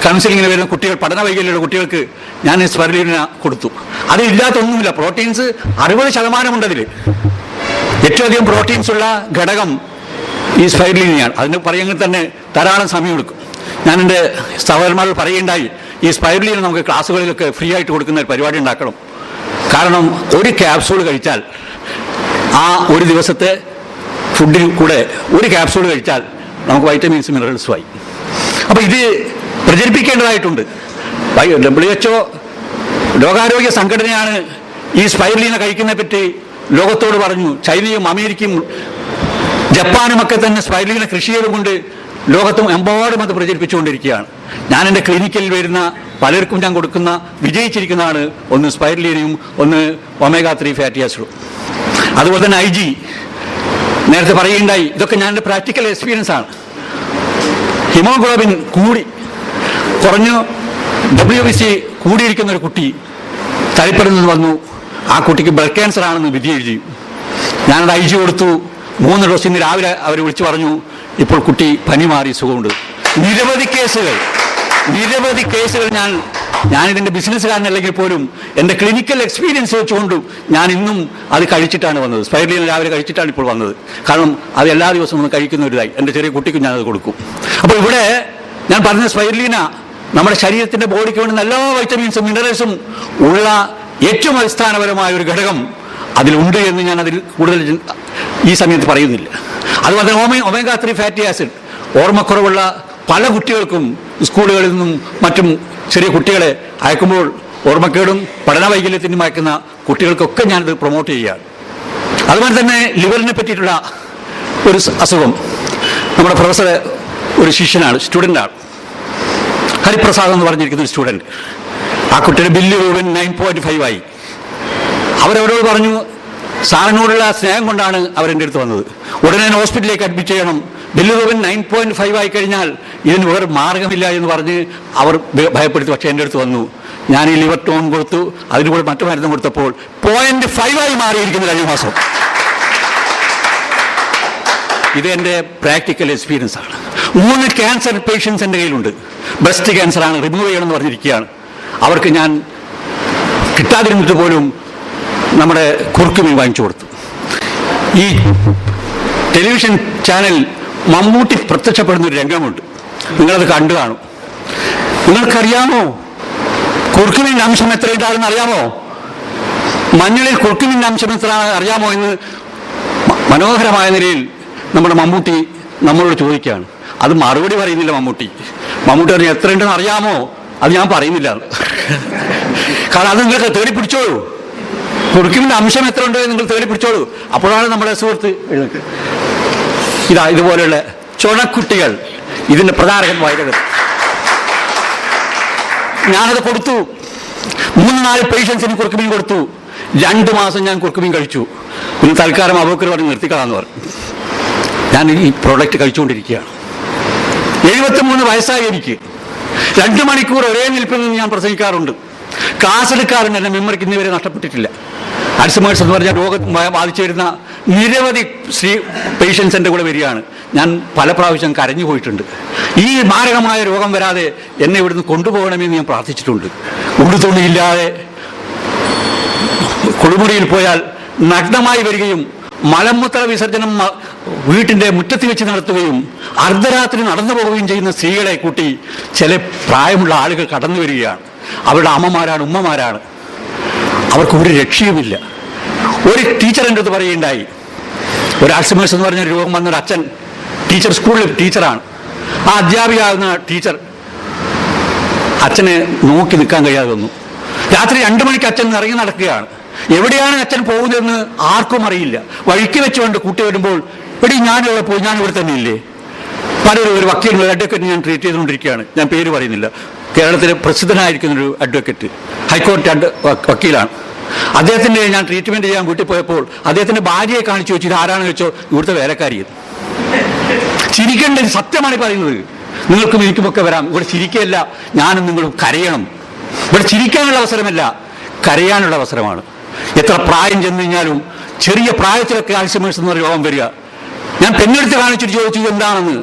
കൗൺസിലിങ്ങിന് വരുന്ന കുട്ടികൾ, പഠന വൈകല്യമുള്ള കുട്ടികൾക്ക് ഞാൻ സ്പൈർലീന കൊടുത്തു. അതില്ലാത്തൊന്നുമില്ല. പ്രോട്ടീൻസ് 60% ഉണ്ട്. അതിൽ ഏറ്റവും അധികം പ്രോട്ടീൻസ് ഉള്ള ഘടകം ഈ സ്പൈർലീനയാണ്. അതിന് പറയുമെങ്കിൽ തന്നെ ധാരാളം സമയമെടുക്കും. ഞാൻ എൻ്റെ സഹോദരന്മാരോട് പറയുകയുണ്ടായി, ഈ സ്പൈർലീന നമുക്ക് ക്ലാസ്സുകളിലൊക്കെ ഫ്രീ ആയിട്ട് കൊടുക്കുന്ന ഒരു പരിപാടി ഉണ്ടാക്കണം. കാരണം ഒരു ക്യാപ്സൂൾ കഴിച്ചാൽ, ആ ഒരു ദിവസത്തെ ഫുഡിൽ കൂടെ ഒരു ക്യാപ്സൂൾ കഴിച്ചാൽ നമുക്ക് വൈറ്റമിൻസും മിനറൽസുമായി. അപ്പോൾ ഇത് പ്രചരിപ്പിക്കേണ്ടതായിട്ടുണ്ട്. WHO ലോകാരോഗ്യ സംഘടനയാണ് ഈ സ്പൈർലീന കഴിക്കുന്നതിനെ പറ്റി ലോകത്തോട് പറഞ്ഞു. ചൈനയും അമേരിക്കയും ജപ്പാനുമൊക്കെ തന്നെ സ്പൈർലീന കൃഷി ചെയ്തുകൊണ്ട് ലോകത്തും എമ്പാടും അത് പ്രചരിപ്പിച്ചുകൊണ്ടിരിക്കുകയാണ്. ഞാൻ എൻ്റെ ക്ലിനിക്കിൽ വരുന്ന പലർക്കും ഞാൻ കൊടുക്കുന്ന വിജയിച്ചിരിക്കുന്നതാണ് ഒന്ന് സ്പൈർലീനയും ഒന്ന് omega-3 ഫാറ്റി ആസിഡും. അതുപോലെ തന്നെ IG നേരത്തെ പറയുകയുണ്ടായി. ഇതൊക്കെ ഞാൻ എൻ്റെ പ്രാക്ടിക്കൽ എക്സ്പീരിയൻസ് ആണ്. ഹിമോഗ്ലോബിൻ കുറഞ്ഞു WBC കൂടിയിരിക്കുന്ന ഒരു കുട്ടി തലപ്പുറത്ത് നിന്ന് വന്നു. ആ കുട്ടിക്ക് ബ്ലഡ് ക്യാൻസർ ആണെന്ന് വിധി എഴുതി. ഞാനത് അയച്ചു കൊടുത്തു. 3 ദിവസം ഇന്ന് രാവിലെ അവർ വിളിച്ചു പറഞ്ഞു ഇപ്പോൾ കുട്ടി പനി മാറി സുഖമുണ്ട്. നിരവധി കേസുകൾ ഞാനിതിൻ്റെ ബിസിനസ്സുകാരനല്ലെങ്കിൽ പോലും എൻ്റെ ക്ലിനിക്കൽ എക്സ്പീരിയൻസ് വെച്ചുകൊണ്ടും ഞാൻ ഇന്നും അത് കഴിച്ചിട്ടാണ് വന്നത്. സ്പൈർലീൻ രാവിലെ കഴിച്ചിട്ടാണ് ഇപ്പോൾ വന്നത്. കാരണം അത് എല്ലാ ദിവസവും ഒന്ന് കഴിക്കുന്ന ഒരിതായി എൻ്റെ ചെറിയ കുട്ടിക്കും ഞാനത് കൊടുക്കും. അപ്പോൾ ഇവിടെ ഞാൻ പറഞ്ഞ സ്പൈർലീന നമ്മുടെ ശരീരത്തിൻ്റെ ബോഡിക്ക് വേണ്ടുന്ന എല്ലാ വൈറ്റമിൻസും മിനറൽസും ഉള്ള ഏറ്റവും അടിസ്ഥാനപരമായ ഒരു ഘടകം അതിലുണ്ട് എന്ന് ഞാൻ അതിൽ കൂടുതൽ ഈ സമയത്ത് പറയുന്നില്ല. അതുപോലെ ഒമേഗ 3 ഫാറ്റി ആസിഡ് ഓർമ്മക്കുറവുള്ള പല കുട്ടികൾക്കും സ്കൂളുകളിൽ നിന്നും മറ്റും ചെറിയ കുട്ടികളെ അയക്കുമ്പോൾ ഓർമ്മക്കേടും പഠന വൈകല്യത്തിനും അയക്കുന്ന കുട്ടികൾക്കൊക്കെ ഞാനിത് പ്രൊമോട്ട് ചെയ്യുകയാണ്. അതുപോലെ തന്നെ ലിവറിനെ പറ്റിയിട്ടുള്ള ഒരു അസുഖം നമ്മുടെ പ്രൊഫസർ ഒരു ശിഷ്യനാണ്, സ്റ്റുഡൻ്റാണ്, ഹരിപ്രസാദ് എന്ന് പറഞ്ഞിരിക്കുന്ന ഒരു സ്റ്റുഡൻറ്റ്. ആ കുട്ടിയുടെ ബില്ല് മുഴുവൻ 9.5 ആയി. അവരവരോട് പറഞ്ഞു, സാറിനോടുള്ള സ്നേഹം കൊണ്ടാണ് അവരെൻ്റെ അടുത്ത് വന്നത്. ഉടനെ ഹോസ്പിറ്റലിലേക്ക് അഡ്മിറ്റ് ചെയ്യണം, ബില്ല് മുഴുവൻ 9.5 ആയി കഴിഞ്ഞാൽ ഇതിന് വേറെ മാർഗമില്ല എന്ന് പറഞ്ഞ് അവർ ഭയപ്പെടുത്തി. പക്ഷേ എൻ്റെ അടുത്ത് വന്നു. ഞാൻ ഈ ലിവർ ടോൺ കൊടുത്തു, അതിന് കൂടെ മറ്റു മരുന്നും കൊടുത്തപ്പോൾ 0.5 ആയി മാറിയിരിക്കുന്നു കഴിഞ്ഞ മാസം. ഇത് എൻ്റെ പ്രാക്ടിക്കൽ എക്സ്പീരിയൻസ് ആണ്. 3 ക്യാൻസർ പേഷ്യൻസ് എൻ്റെ കയ്യിലുണ്ട്. ബ്രസ്റ്റ് ക്യാൻസറാണ്, റിമൂവ് ചെയ്യണമെന്ന് പറഞ്ഞിരിക്കുകയാണ്. അവർക്ക് ഞാൻ കിട്ടാതിരുന്നിട്ട് പോലും നമ്മുടെ കുറുക്കുമീൻ വാങ്ങിച്ചു കൊടുത്തു. ഈ ടെലിവിഷൻ ചാനൽ മമ്മൂട്ടി പ്രത്യക്ഷപ്പെടുന്ന ഒരു രംഗമുണ്ട്, നിങ്ങളത് കണ്ടു കാണും. നിങ്ങൾക്കറിയാമോ കുറുക്കുമീൻ്റെ അംശം എത്രയുണ്ടാകുമെന്ന് അറിയാമോ? മഞ്ഞളിൽ കുറുക്കുമീൻ്റെ അംശം എത്ര അറിയാമോ എന്ന് മനോഹരമായ നിലയിൽ നമ്മുടെ മമ്മൂട്ടി നമ്മളോട് ചോദിക്കുകയാണ്. അത് മറുപടി പറയുന്നില്ല മമ്മൂട്ടി പറഞ്ഞു എത്രയുണ്ടെന്ന് അറിയാമോ? അത് ഞാൻ പറയുന്നില്ല. കാരണം അത് നിങ്ങൾക്ക് തേടി പിടിച്ചോളൂ. കുറുക്കുമീൻ്റെ അംശം എത്ര ഉണ്ടോ നിങ്ങൾ തേടി പിടിച്ചോളൂ. അപ്പോഴാണ് നമ്മുടെ സുഹൃത്ത് ഇതുപോലെയുള്ള ചുണക്കുട്ടികൾ ഇതിൻ്റെ പ്രധാനമായത്. ഞാനത് കൊടുത്തു. 3-4 പേഷ്യൻസിന് കുറുക്കുമീൻ കൊടുത്തു. 2 മാസം ഞാൻ കുറുക്കുമീൻ കഴിച്ചു. പിന്നെ തൽക്കാലം അബൂക്കർ പറഞ്ഞ് നിർത്തിക്കളാന്ന് പറഞ്ഞു. ഞാൻ ഈ പ്രോഡക്റ്റ് കഴിച്ചുകൊണ്ടിരിക്കുകയാണ്. 73 വയസ്സായി എനിക്ക്. 2 മണിക്കൂർ ഒരേ നിൽപ്പിൽ നിന്ന് ഞാൻ പ്രസംഗിക്കാറുണ്ട്. ക്ലാസ് എടുക്കാറുണ്ട്. എൻ്റെ മെമ്മറിക്ക് ഇന്നുവരെ നഷ്ടപ്പെട്ടിട്ടില്ല. അൽസൈമേഴ്സ് എന്ന് പറഞ്ഞാൽ രോഗം ബാധിച്ചു വരുന്ന നിരവധി പേഷ്യൻസ് എൻ്റെ കൂടെ വരികയാണ്. ഞാൻ പല പ്രാവശ്യം കരഞ്ഞു പോയിട്ടുണ്ട്. ഈ മാരകമായ രോഗം വരാതെ എന്നെ ഇവിടുന്ന് കൊണ്ടുപോകണമെന്ന് ഞാൻ പ്രാർത്ഥിച്ചിട്ടുണ്ട്. ഉടുതുണിയില്ലാതെ കുളിമുറിയിൽ പോയാൽ നഗ്നമായി വരികയും മലമൂത്ര വിസർജനം വീട്ടിൻ്റെ മുറ്റത്ത് വെച്ച് നടത്തുകയും അർദ്ധരാത്രി നടന്നു പോവുകയും ചെയ്യുന്ന സ്ത്രീകളെ കൂട്ടി ചില പ്രായമുള്ള ആളുകൾ കടന്നു വരികയാണ്. അവരുടെ അമ്മമാരാണ്, ഉമ്മമാരാണ്. അവർക്ക് ഒരു രക്ഷയുമില്ല. ഒരു ടീച്ചർ എൻ്റെ അടുത്ത് പറയുകയുണ്ടായി, ഒരു അൽസൈമേഴ്സ് എന്ന് പറഞ്ഞ രോഗം വന്നൊരു അച്ഛൻ ടീച്ചർ, സ്കൂളിൽ ടീച്ചറാണ്. ആ അധ്യാപികയാകുന്ന ടീച്ചർ അച്ഛനെ നോക്കി നിൽക്കാൻ കഴിയാതെ വന്നു. രാത്രി 2 മണിക്ക് അച്ഛൻ ഇറങ്ങി നടക്കുകയാണ്. എവിടെയാണ് അച്ഛൻ പോകുന്നതെന്ന് ആർക്കും അറിയില്ല. വഴിക്ക് വെച്ചുകൊണ്ട് കൂട്ടി വരുമ്പോൾ ഞാനിവിടെ പോയി, ഞാനിവിടെ തന്നെ ഇല്ലേ? പലരും ഒരു വക്കീൽ, അഡ്വക്കേറ്റ് ഞാൻ ട്രീറ്റ് ചെയ്തുകൊണ്ടിരിക്കുകയാണ്. ഞാൻ പേര് പറയുന്നില്ല. കേരളത്തിലെ പ്രസിദ്ധനായിരിക്കുന്നൊരു അഡ്വക്കേറ്റ്, ഹൈക്കോടതി വക്കീലാണ്. അദ്ദേഹത്തിൻ്റെ ഞാൻ ട്രീറ്റ്മെൻറ്റ് ചെയ്യാൻ വീട്ടിൽ പോയപ്പോൾ അദ്ദേഹത്തിൻ്റെ ഭാര്യയെ കാണിച്ചു വെച്ചു. ഇത് ആരാണെന്ന് വെച്ചോ, ഇവിടുത്തെ വേലക്കാരി. ചിരിക്കേണ്ടത് സത്യമാണ് പറയുന്നത്. നിങ്ങൾക്കും എനിക്കുമൊക്കെ വരാം. ഇവിടെ ചിരിക്കുകയല്ല, ഞാനും നിങ്ങളും കരയണം. ഇവിടെ ചിരിക്കാനുള്ള അവസരമല്ല, കരയാനുള്ള അവസരമാണ്. എത്ര പ്രായം ചെന്ന് കഴിഞ്ഞാലും ചെറിയ പ്രായത്തിലൊക്കെ അൽസൈമേഴ്സ് എന്ന രോഗം വരിക. ഞാൻ പെണ്ണെടുത്ത് കാണിച്ചിട്ട് ചോദിച്ചു എന്താണെന്ന്.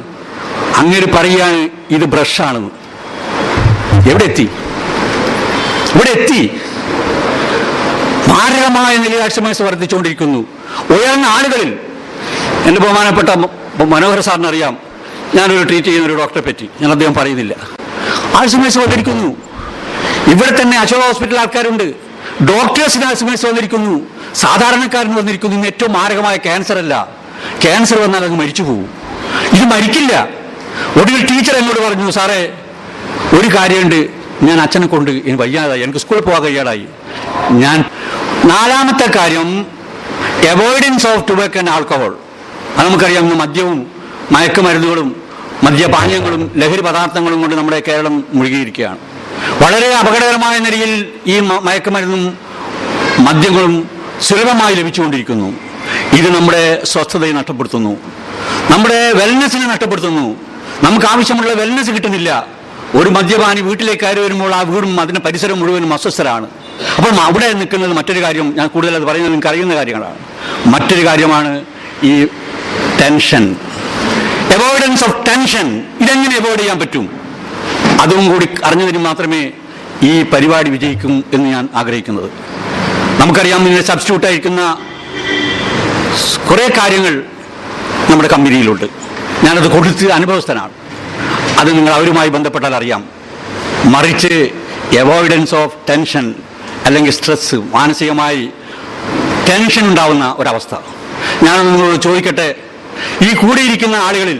അങ്ങനെ പറയുകയാണ് ഇത് ബ്രഷാണെന്ന്. എവിടെ എത്തി? ഇവിടെ എത്തി. മാരകമായ നിലയിൽ അൽസൈമേഴ്സ് വർദ്ധിച്ചുകൊണ്ടിരിക്കുന്നു. ഉയർന്ന ആളുകളിൽ എൻ്റെ ബഹുമാനപ്പെട്ട മനോഹർ സാറിന് അറിയാം, ഞാനൊരു ട്രീറ്റ് ചെയ്യുന്ന ഒരു ഡോക്ടറെ പറ്റി, ഞാൻ അദ്ദേഹം പറയുന്നില്ല. അൽസൈമേഴ്സ് വന്നിരിക്കുന്നു. ഇവിടെ തന്നെ അശോക ഹോസ്പിറ്റൽ ആൾക്കാരുണ്ട്. ഡോക്ടേഴ്സിന് അൽസൈമേഴ്സ് വന്നിരിക്കുന്നു, സാധാരണക്കാരന് വന്നിരിക്കുന്നു. ഇന്ന് ഏറ്റവും മാരകമായ ക്യാൻസർ അല്ല, ക്യാൻസർ വന്നാൽ അങ്ങ് മരിച്ചു പോകും. ഇത് മരിക്കില്ല. ഒടുവിൽ ടീച്ചർ എന്നോട് പറഞ്ഞു, സാറേ ഒരു കാര്യമുണ്ട്, ഞാൻ അച്ഛനെ കൊണ്ട് എനിക്ക് വയ്യാതായി, എനിക്ക് സ്കൂളിൽ പോകാൻ കഴിയാതായി. ഞാൻ 4ാമത്തെ കാര്യം avoidance of tobacco and alcohol. അത് നമുക്കറിയാം. മദ്യവും മയക്കുമരുന്നുകളും മദ്യപാനീയങ്ങളും ലഹരി പദാർത്ഥങ്ങളും കൊണ്ട് നമ്മുടെ കേരളം മുഴുകിയിരിക്കുകയാണ്. വളരെ അപകടകരമായ നിലയിൽ ഈ മയക്കുമരുന്നും മദ്യങ്ങളും സുലഭമായി ലഭിച്ചുകൊണ്ടിരിക്കുന്നു. ഇത് നമ്മുടെ സ്വസ്ഥതയെ നഷ്ടപ്പെടുത്തുന്നു, നമ്മുടെ വെൽനെസ്സിനെ നഷ്ടപ്പെടുത്തുന്നു. നമുക്ക് ആവശ്യമുള്ള വെൽനെസ് കിട്ടുന്നില്ല. ഒരു മദ്യപാനി വീട്ടിലേക്ക് കയറി വരുമ്പോൾ ആ വീടും അതിൻ്റെ പരിസരം മുഴുവനും അസ്വസ്ഥരാണ്. അപ്പോൾ അവിടെ നിൽക്കുന്നത് മറ്റൊരു കാര്യം, ഞാൻ കൂടുതൽ അത് പറയുന്നത് നിങ്ങൾക്ക് അറിയുന്ന കാര്യങ്ങളാണ്. മറ്റൊരു കാര്യമാണ് ഈ ടെൻഷൻ, അവോയ്ഡൻസ് ഓഫ് ടെൻഷൻ. ഇതെങ്ങനെ അവോയ്ഡ് ചെയ്യാൻ പറ്റും? അതും കൂടി അറിഞ്ഞതിന് മാത്രമേ ഈ പരിപാടി വിജയിക്കും എന്ന് ഞാൻ ആഗ്രഹിക്കുന്നത്. നമുക്കറിയാം, നിങ്ങൾ സബ്സ്റ്റിറ്റ്യൂട്ടായിരിക്കുന്ന കുറേ കാര്യങ്ങൾ നമ്മുടെ കമ്പനിയിലുണ്ട്. ഞാനത് കൊടുത്ത് അനുഭവസ്ഥനാണ്. അത് നിങ്ങൾ അവരുമായി ബന്ധപ്പെട്ടാൽ അറിയാം. മറിച്ച് അവോയ്ഡൻസ് ഓഫ് ടെൻഷൻ അല്ലെങ്കിൽ സ്ട്രെസ്, മാനസികമായി ടെൻഷൻ ഉണ്ടാവുന്ന ഒരവസ്ഥ. ഞാനത് നിങ്ങളോട് ചോദിക്കട്ടെ, ഈ കൂടിയിരിക്കുന്ന ആളുകളിൽ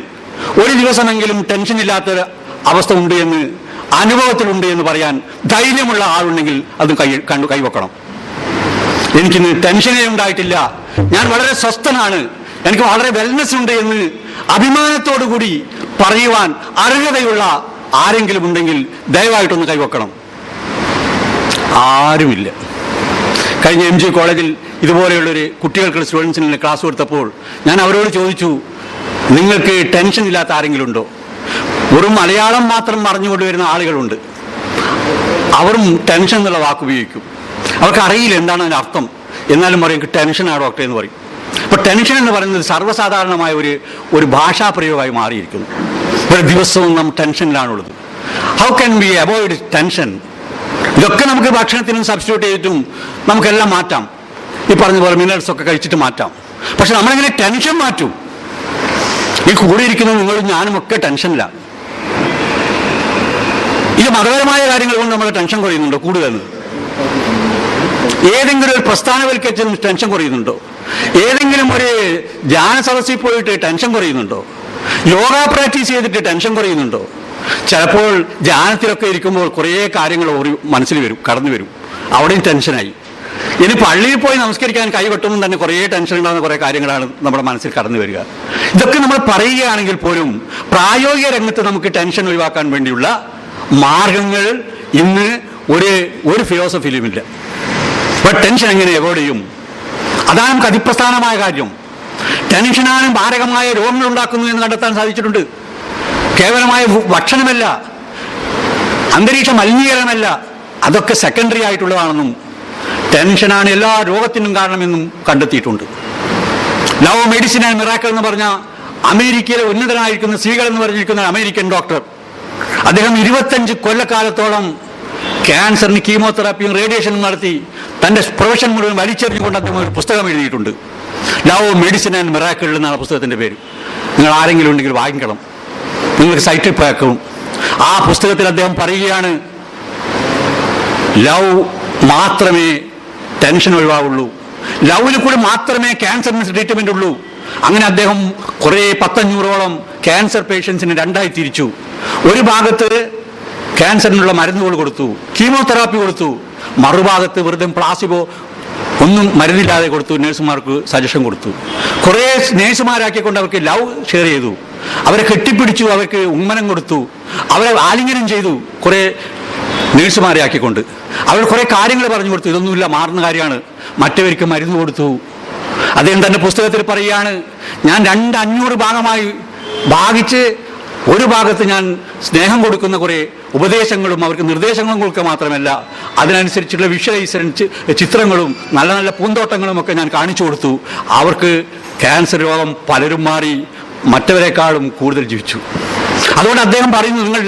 ഒരു ദിവസമെങ്കിലും ടെൻഷൻ ഇല്ലാത്തൊരു അവസ്ഥ ഉണ്ട് എന്ന്, അനുഭവത്തിലുണ്ട് എന്ന് പറയാൻ ധൈര്യമുള്ള ആളുണ്ടെങ്കിൽ അത് കൈവക്കണം. എനിക്കിന്ന് ടെൻഷനേ ഉണ്ടായിട്ടില്ല, ഞാൻ വളരെ സ്വസ്ഥനാണ്, എനിക്ക് വളരെ വെൽനെസ് ഉണ്ട് എന്ന് അഭിമാനത്തോടു കൂടി പറയുവാൻ അർഹതയുള്ള ആരെങ്കിലും ഉണ്ടെങ്കിൽ ദയവായിട്ടൊന്ന് കൈവക്കണം. ആരുമില്ല. കഴിഞ്ഞ MG കോളേജിൽ ഇതുപോലെയുള്ളൊരു കുട്ടികൾക്ക് സ്റ്റുഡൻസിന് ക്ലാസ് കൊടുത്തപ്പോൾ ഞാൻ അവരോട് ചോദിച്ചു, നിങ്ങൾക്ക് ടെൻഷൻ ഇല്ലാത്ത ആരെങ്കിലും ഉണ്ടോ? വെറും മലയാളം മാത്രം അറിഞ്ഞുകൊണ്ട് വരുന്ന ആളുകളുണ്ട്. അവരും ടെൻഷൻ എന്നുള്ള വാക്ക് ഉപയോഗിക്കും. അവർക്ക് അറിയില്ല എന്താണ് അതിൻ്റെ അർത്ഥം, എന്നാലും പറയും എനിക്ക് ടെൻഷനാണ് ഡോക്ടർ എന്ന് പറയും. അപ്പോൾ ടെൻഷൻ എന്ന് പറയുന്നത് സർവ്വസാധാരണമായ ഒരു ഭാഷാ പ്രയോഗമായി മാറിയിരിക്കുന്നു. ഒരു ദിവസവും നാം ടെൻഷനിലാണുള്ളത്. How can be avoid tension? ഇതൊക്കെ നമുക്ക് ഭക്ഷണത്തിനും സബ്സ്റ്റിറ്റ്യൂട്ട് ചെയ്തിട്ടും നമുക്കെല്ലാം മാറ്റാം. ഈ പറഞ്ഞ പോലെ മിനറൽസ് ഒക്കെ കഴിച്ചിട്ട് മാറ്റാം. പക്ഷെ നമ്മളെങ്ങനെ ടെൻഷൻ മാറ്റും? ഈ കൂടിയിരിക്കുന്നത് നിങ്ങളും ഞാനും ഒക്കെ ടെൻഷനിലാണ്. ഇത് മതപരമായ കാര്യങ്ങൾ കൊണ്ട് നമ്മുടെ ടെൻഷൻ കുറയുന്നുണ്ടോ? കൂടുതൽ ഏതെങ്കിലും ഒരു പ്രസ്ഥാനവൽക്കരിച്ച് ടെൻഷൻ കുറയുന്നുണ്ടോ? ഏതെങ്കിലും ഒരു ധ്യാന സദസ്സിൽ പോയിട്ട് ടെൻഷൻ കുറയുന്നുണ്ടോ? യോഗ പ്രാക്ടീസ് ചെയ്തിട്ട് ടെൻഷൻ കുറയുന്നുണ്ടോ? ചിലപ്പോൾ ധ്യാനത്തിലൊക്കെ ഇരിക്കുമ്പോൾ കുറേ കാര്യങ്ങൾ മനസ്സിൽ വരും, കടന്നു വരും. അവിടെയും ടെൻഷനായി. ഇനി പള്ളിയിൽ പോയി നമസ്കരിക്കാൻ കൈകൊട്ടുമ്പോൾ തന്നെ കുറേ ടെൻഷൻ ഉണ്ടാകുന്ന കുറേ കാര്യങ്ങളാണ് നമ്മുടെ മനസ്സിൽ കടന്നു വരിക. ഇതൊക്കെ നമ്മൾ പറയുകയാണെങ്കിൽ പോലും പ്രായോഗിക രംഗത്ത് നമുക്ക് ടെൻഷൻ ഒഴിവാക്കാൻ വേണ്ടിയുള്ള മാർഗങ്ങൾ ഇന്ന് ഒരു ഫിലോസഫിയിലുമില്ല. അപ്പോൾ ടെൻഷൻ എങ്ങനെ അവോയ്ഡ് ചെയ്യും? അതാണ് നമുക്ക് അതിപ്രധാനമായ കാര്യം. ടെൻഷനാണ് മാരകമായ രോഗങ്ങൾ ഉണ്ടാക്കുന്നു എന്ന് കണ്ടെത്താൻ സാധിച്ചിട്ടുണ്ട്. കേവലമായ ഭക്ഷണമല്ല, അന്തരീക്ഷ മലിനീകരണമല്ല, അതൊക്കെ സെക്കൻഡറി ആയിട്ടുള്ളതാണെന്നും ടെൻഷനാണ് എല്ലാ രോഗത്തിനും കാരണമെന്നും കണ്ടെത്തിയിട്ടുണ്ട്. ലവ് മെഡിസിൻ ആൻഡ് മിറാക്കിൾ എന്ന് പറഞ്ഞ അമേരിക്കയിലെ ഉന്നതനായിരിക്കുന്ന സീഗൾ എന്ന് പറഞ്ഞിരിക്കുന്ന അമേരിക്കൻ ഡോക്ടർ, അദ്ദേഹം 25 കൊല്ലക്കാലത്തോളം ക്യാൻസറിന് കീമോതെറാപ്പിയും റേഡിയേഷനും നടത്തി തൻ്റെ പ്രൊഫഷൻ മുഴുവൻ വലിച്ചെറിഞ്ഞുകൊണ്ട് അദ്ദേഹം ഒരു പുസ്തകം എഴുതിയിട്ടുണ്ട്. ലവ് മെഡിസിൻ ആൻഡ് മിറാക്കിൾ എന്നാണ് പുസ്തകത്തിൻ്റെ പേര്. നിങ്ങൾ ആരെങ്കിലും ഉണ്ടെങ്കിൽ വാങ്ങിക്കണം, നിങ്ങൾക്ക് സൈറ്റിൽ പോയേക്കും. ആ പുസ്തകത്തിൽ അദ്ദേഹം പറയുകയാണ്, ലവ് മാത്രമേ ടെൻഷൻ ഒഴിവാവുള്ളൂ, ലവിൽ കൂടി മാത്രമേ ക്യാൻസറിന് ട്രീറ്റ്മെൻ്റ് ഉള്ളൂ. അങ്ങനെ അദ്ദേഹം കുറേ 100-500ഓളം ക്യാൻസർ പേഷ്യൻസിന് രണ്ടായി തിരിച്ചു. ഒരു ഭാഗത്ത് ക്യാൻസറിനുള്ള മരുന്നുകൾ കൊടുത്തു, കീമോതെറാപ്പി കൊടുത്തു, മറുഭാഗത്ത് വെറുതെ പ്ലാസിബോ ഒന്നും മരുന്നില്ലാതെ കൊടുത്തു, നേഴ്സുമാർക്ക് സജഷൻ കൊടുത്തു. കുറേ നേഴ്സുമാരാക്കിക്കൊണ്ട് അവർക്ക് ലവ് ഷെയർ ചെയ്തു, അവരെ കെട്ടിപ്പിടിച്ചു, അവർക്ക് ഉമ്മനം കൊടുത്തു, അവരെ ആലിംഗനം ചെയ്തു. കുറേ നേഴ്സുമാരെ ആക്കിക്കൊണ്ട് അവർ കുറേ കാര്യങ്ങൾ പറഞ്ഞു കൊടുത്തു. ഇതൊന്നുമില്ല, മാറുന്ന കാര്യമാണ്. മറ്റവർക്ക് മരുന്ന് കൊടുത്തു. അദ്ദേഹം തൻ്റെ പുസ്തകത്തിൽ പറയുകയാണ്, ഞാൻ 500 ഭാഗമായി ഭാഗിച്ച് ഒരു ഭാഗത്ത് ഞാൻ സ്നേഹം കൊടുക്കുന്ന കുറേ ഉപദേശങ്ങളും അവർക്ക് നിർദ്ദേശങ്ങളും കൊടുക്കുക മാത്രമല്ല, അതിനനുസരിച്ചുള്ള വിഷ്വലൈസേഷൻ ചിത്രങ്ങളും നല്ല നല്ല പൂന്തോട്ടങ്ങളും ഒക്കെ ഞാൻ കാണിച്ചു കൊടുത്തു. അവർക്ക് ക്യാൻസർ രോഗം പലരും മാറി, മറ്റവരെക്കാളും കൂടുതൽ ജീവിച്ചു. അതുകൊണ്ട് അദ്ദേഹം പറയുന്നു, നിങ്ങൾ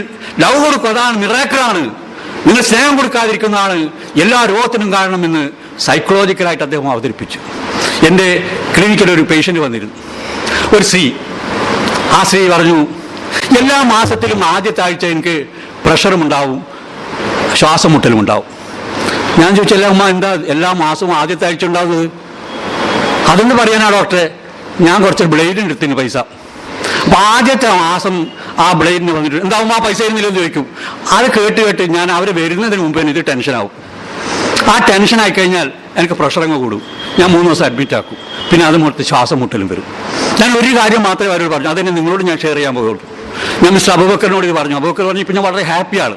ലവ് കൊടുക്കുക, അതാണ് മിറാക്കിളാണ്. നിങ്ങൾ സ്നേഹം കൊടുക്കാതിരിക്കുന്നതാണ് എല്ലാ രോഗത്തിനും കാരണമെന്ന് സൈക്കോളജിക്കലായിട്ട് അദ്ദേഹം അവതരിപ്പിച്ചു. എൻ്റെ ക്ലിനിക്കിലൊരു പേഷ്യൻ്റ് വന്നിരുന്നു, ഒരു സ്ത്രീ. ആ സ്ത്രീ പറഞ്ഞു, എല്ലാ മാസത്തിലും ആദ്യത്തെ ആഴ്ച എനിക്ക് പ്രഷറും ഉണ്ടാവും, ശ്വാസം മുട്ടലും ഉണ്ടാവും. ഞാൻ ചോദിച്ചല്ല അമ്മ, എന്താ എല്ലാ മാസവും ആദ്യത്തെ ആഴ്ച ഉണ്ടാവുന്നത്? അതൊന്ന് പറയാനാ ഡോക്ടറെ, ഞാൻ കുറച്ച് ബ്ലേഡിന് എടുത്തിന് പൈസ. അപ്പം ആദ്യത്തെ മാസം ആ ബ്ലേഡിന് വന്നിട്ട് എന്താവും ആ പൈസ ഇരുന്നില്ലെന്ന് ചോദിക്കും. അത് കേട്ട് ഞാൻ അവർ വരുന്നതിന് മുമ്പ് ഇത് ടെൻഷനാവും. ആ ടെൻഷനായി കഴിഞ്ഞാൽ എനിക്ക് പ്രഷറങ്ങ് കൂടും. ഞാൻ 3 ദിവസം അഡ്മിറ്റ് ആക്കും. പിന്നെ അത് മൊത്തം ശ്വാസം മുട്ടലും വരും. ഞാൻ ഒരു കാര്യം മാത്രമേ അവരോട് പറഞ്ഞു, അതെന്നെ നിങ്ങളോട് ഞാൻ ഷെയർ ചെയ്യാൻ പോകുള്ളൂ. ഞാൻ മിസ്റ്റർ അബൂബക്കറിനോട് ഇത് പറഞ്ഞു. അബൂബക്കർ പറഞ്ഞു, ഇപ്പം ഞാൻ വളരെ ഹാപ്പിയാണ്.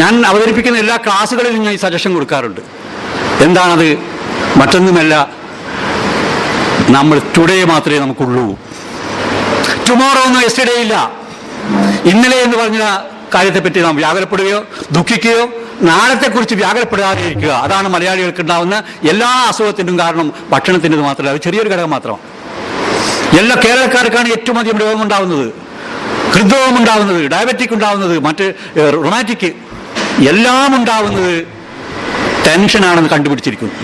ഞാൻ അവതരിപ്പിക്കുന്ന എല്ലാ ക്ലാസ്സുകളിലും ഞാൻ ഈ സജഷൻ കൊടുക്കാറുണ്ട്. എന്താണത്? മറ്റൊന്നുമല്ല, നമ്മൾ ടുഡേ മാത്രമേ നമുക്കുള്ളൂ. ടുമോറോ ഒന്നും യെസ്റ്റർഡേ ഇല്ല. ഇന്നലെ എന്ന് പറഞ്ഞ കാര്യത്തെപ്പറ്റി നാം വ്യാകുലപ്പെടുകയോ ദുഃഖിക്കുകയോ നാളത്തെക്കുറിച്ച് വ്യാകുലപ്പെടാതെ ഇരിക്കുക. അതാണ് മലയാളികൾക്ക് ഉണ്ടാവുന്ന എല്ലാ അസുഖത്തിനും കാരണം. ഭക്ഷണത്തിൻ്റെത് മാത്രമല്ല, അത് ചെറിയൊരു ഘടകം മാത്രമാണ്. എല്ലാ കേരളക്കാർക്കാണ് ഏറ്റവും അധികം രോഗം ഉണ്ടാവുന്നത്, ഹൃദ്രോഗം ഉണ്ടാവുന്നത്, ഡയബറ്റിക് ഉണ്ടാവുന്നത്, മറ്റ് റൊമാറ്റിക് എല്ലാം ഉണ്ടാവുന്നത് ടെൻഷനാണെന്ന് കണ്ടുപിടിച്ചിരിക്കുന്നു.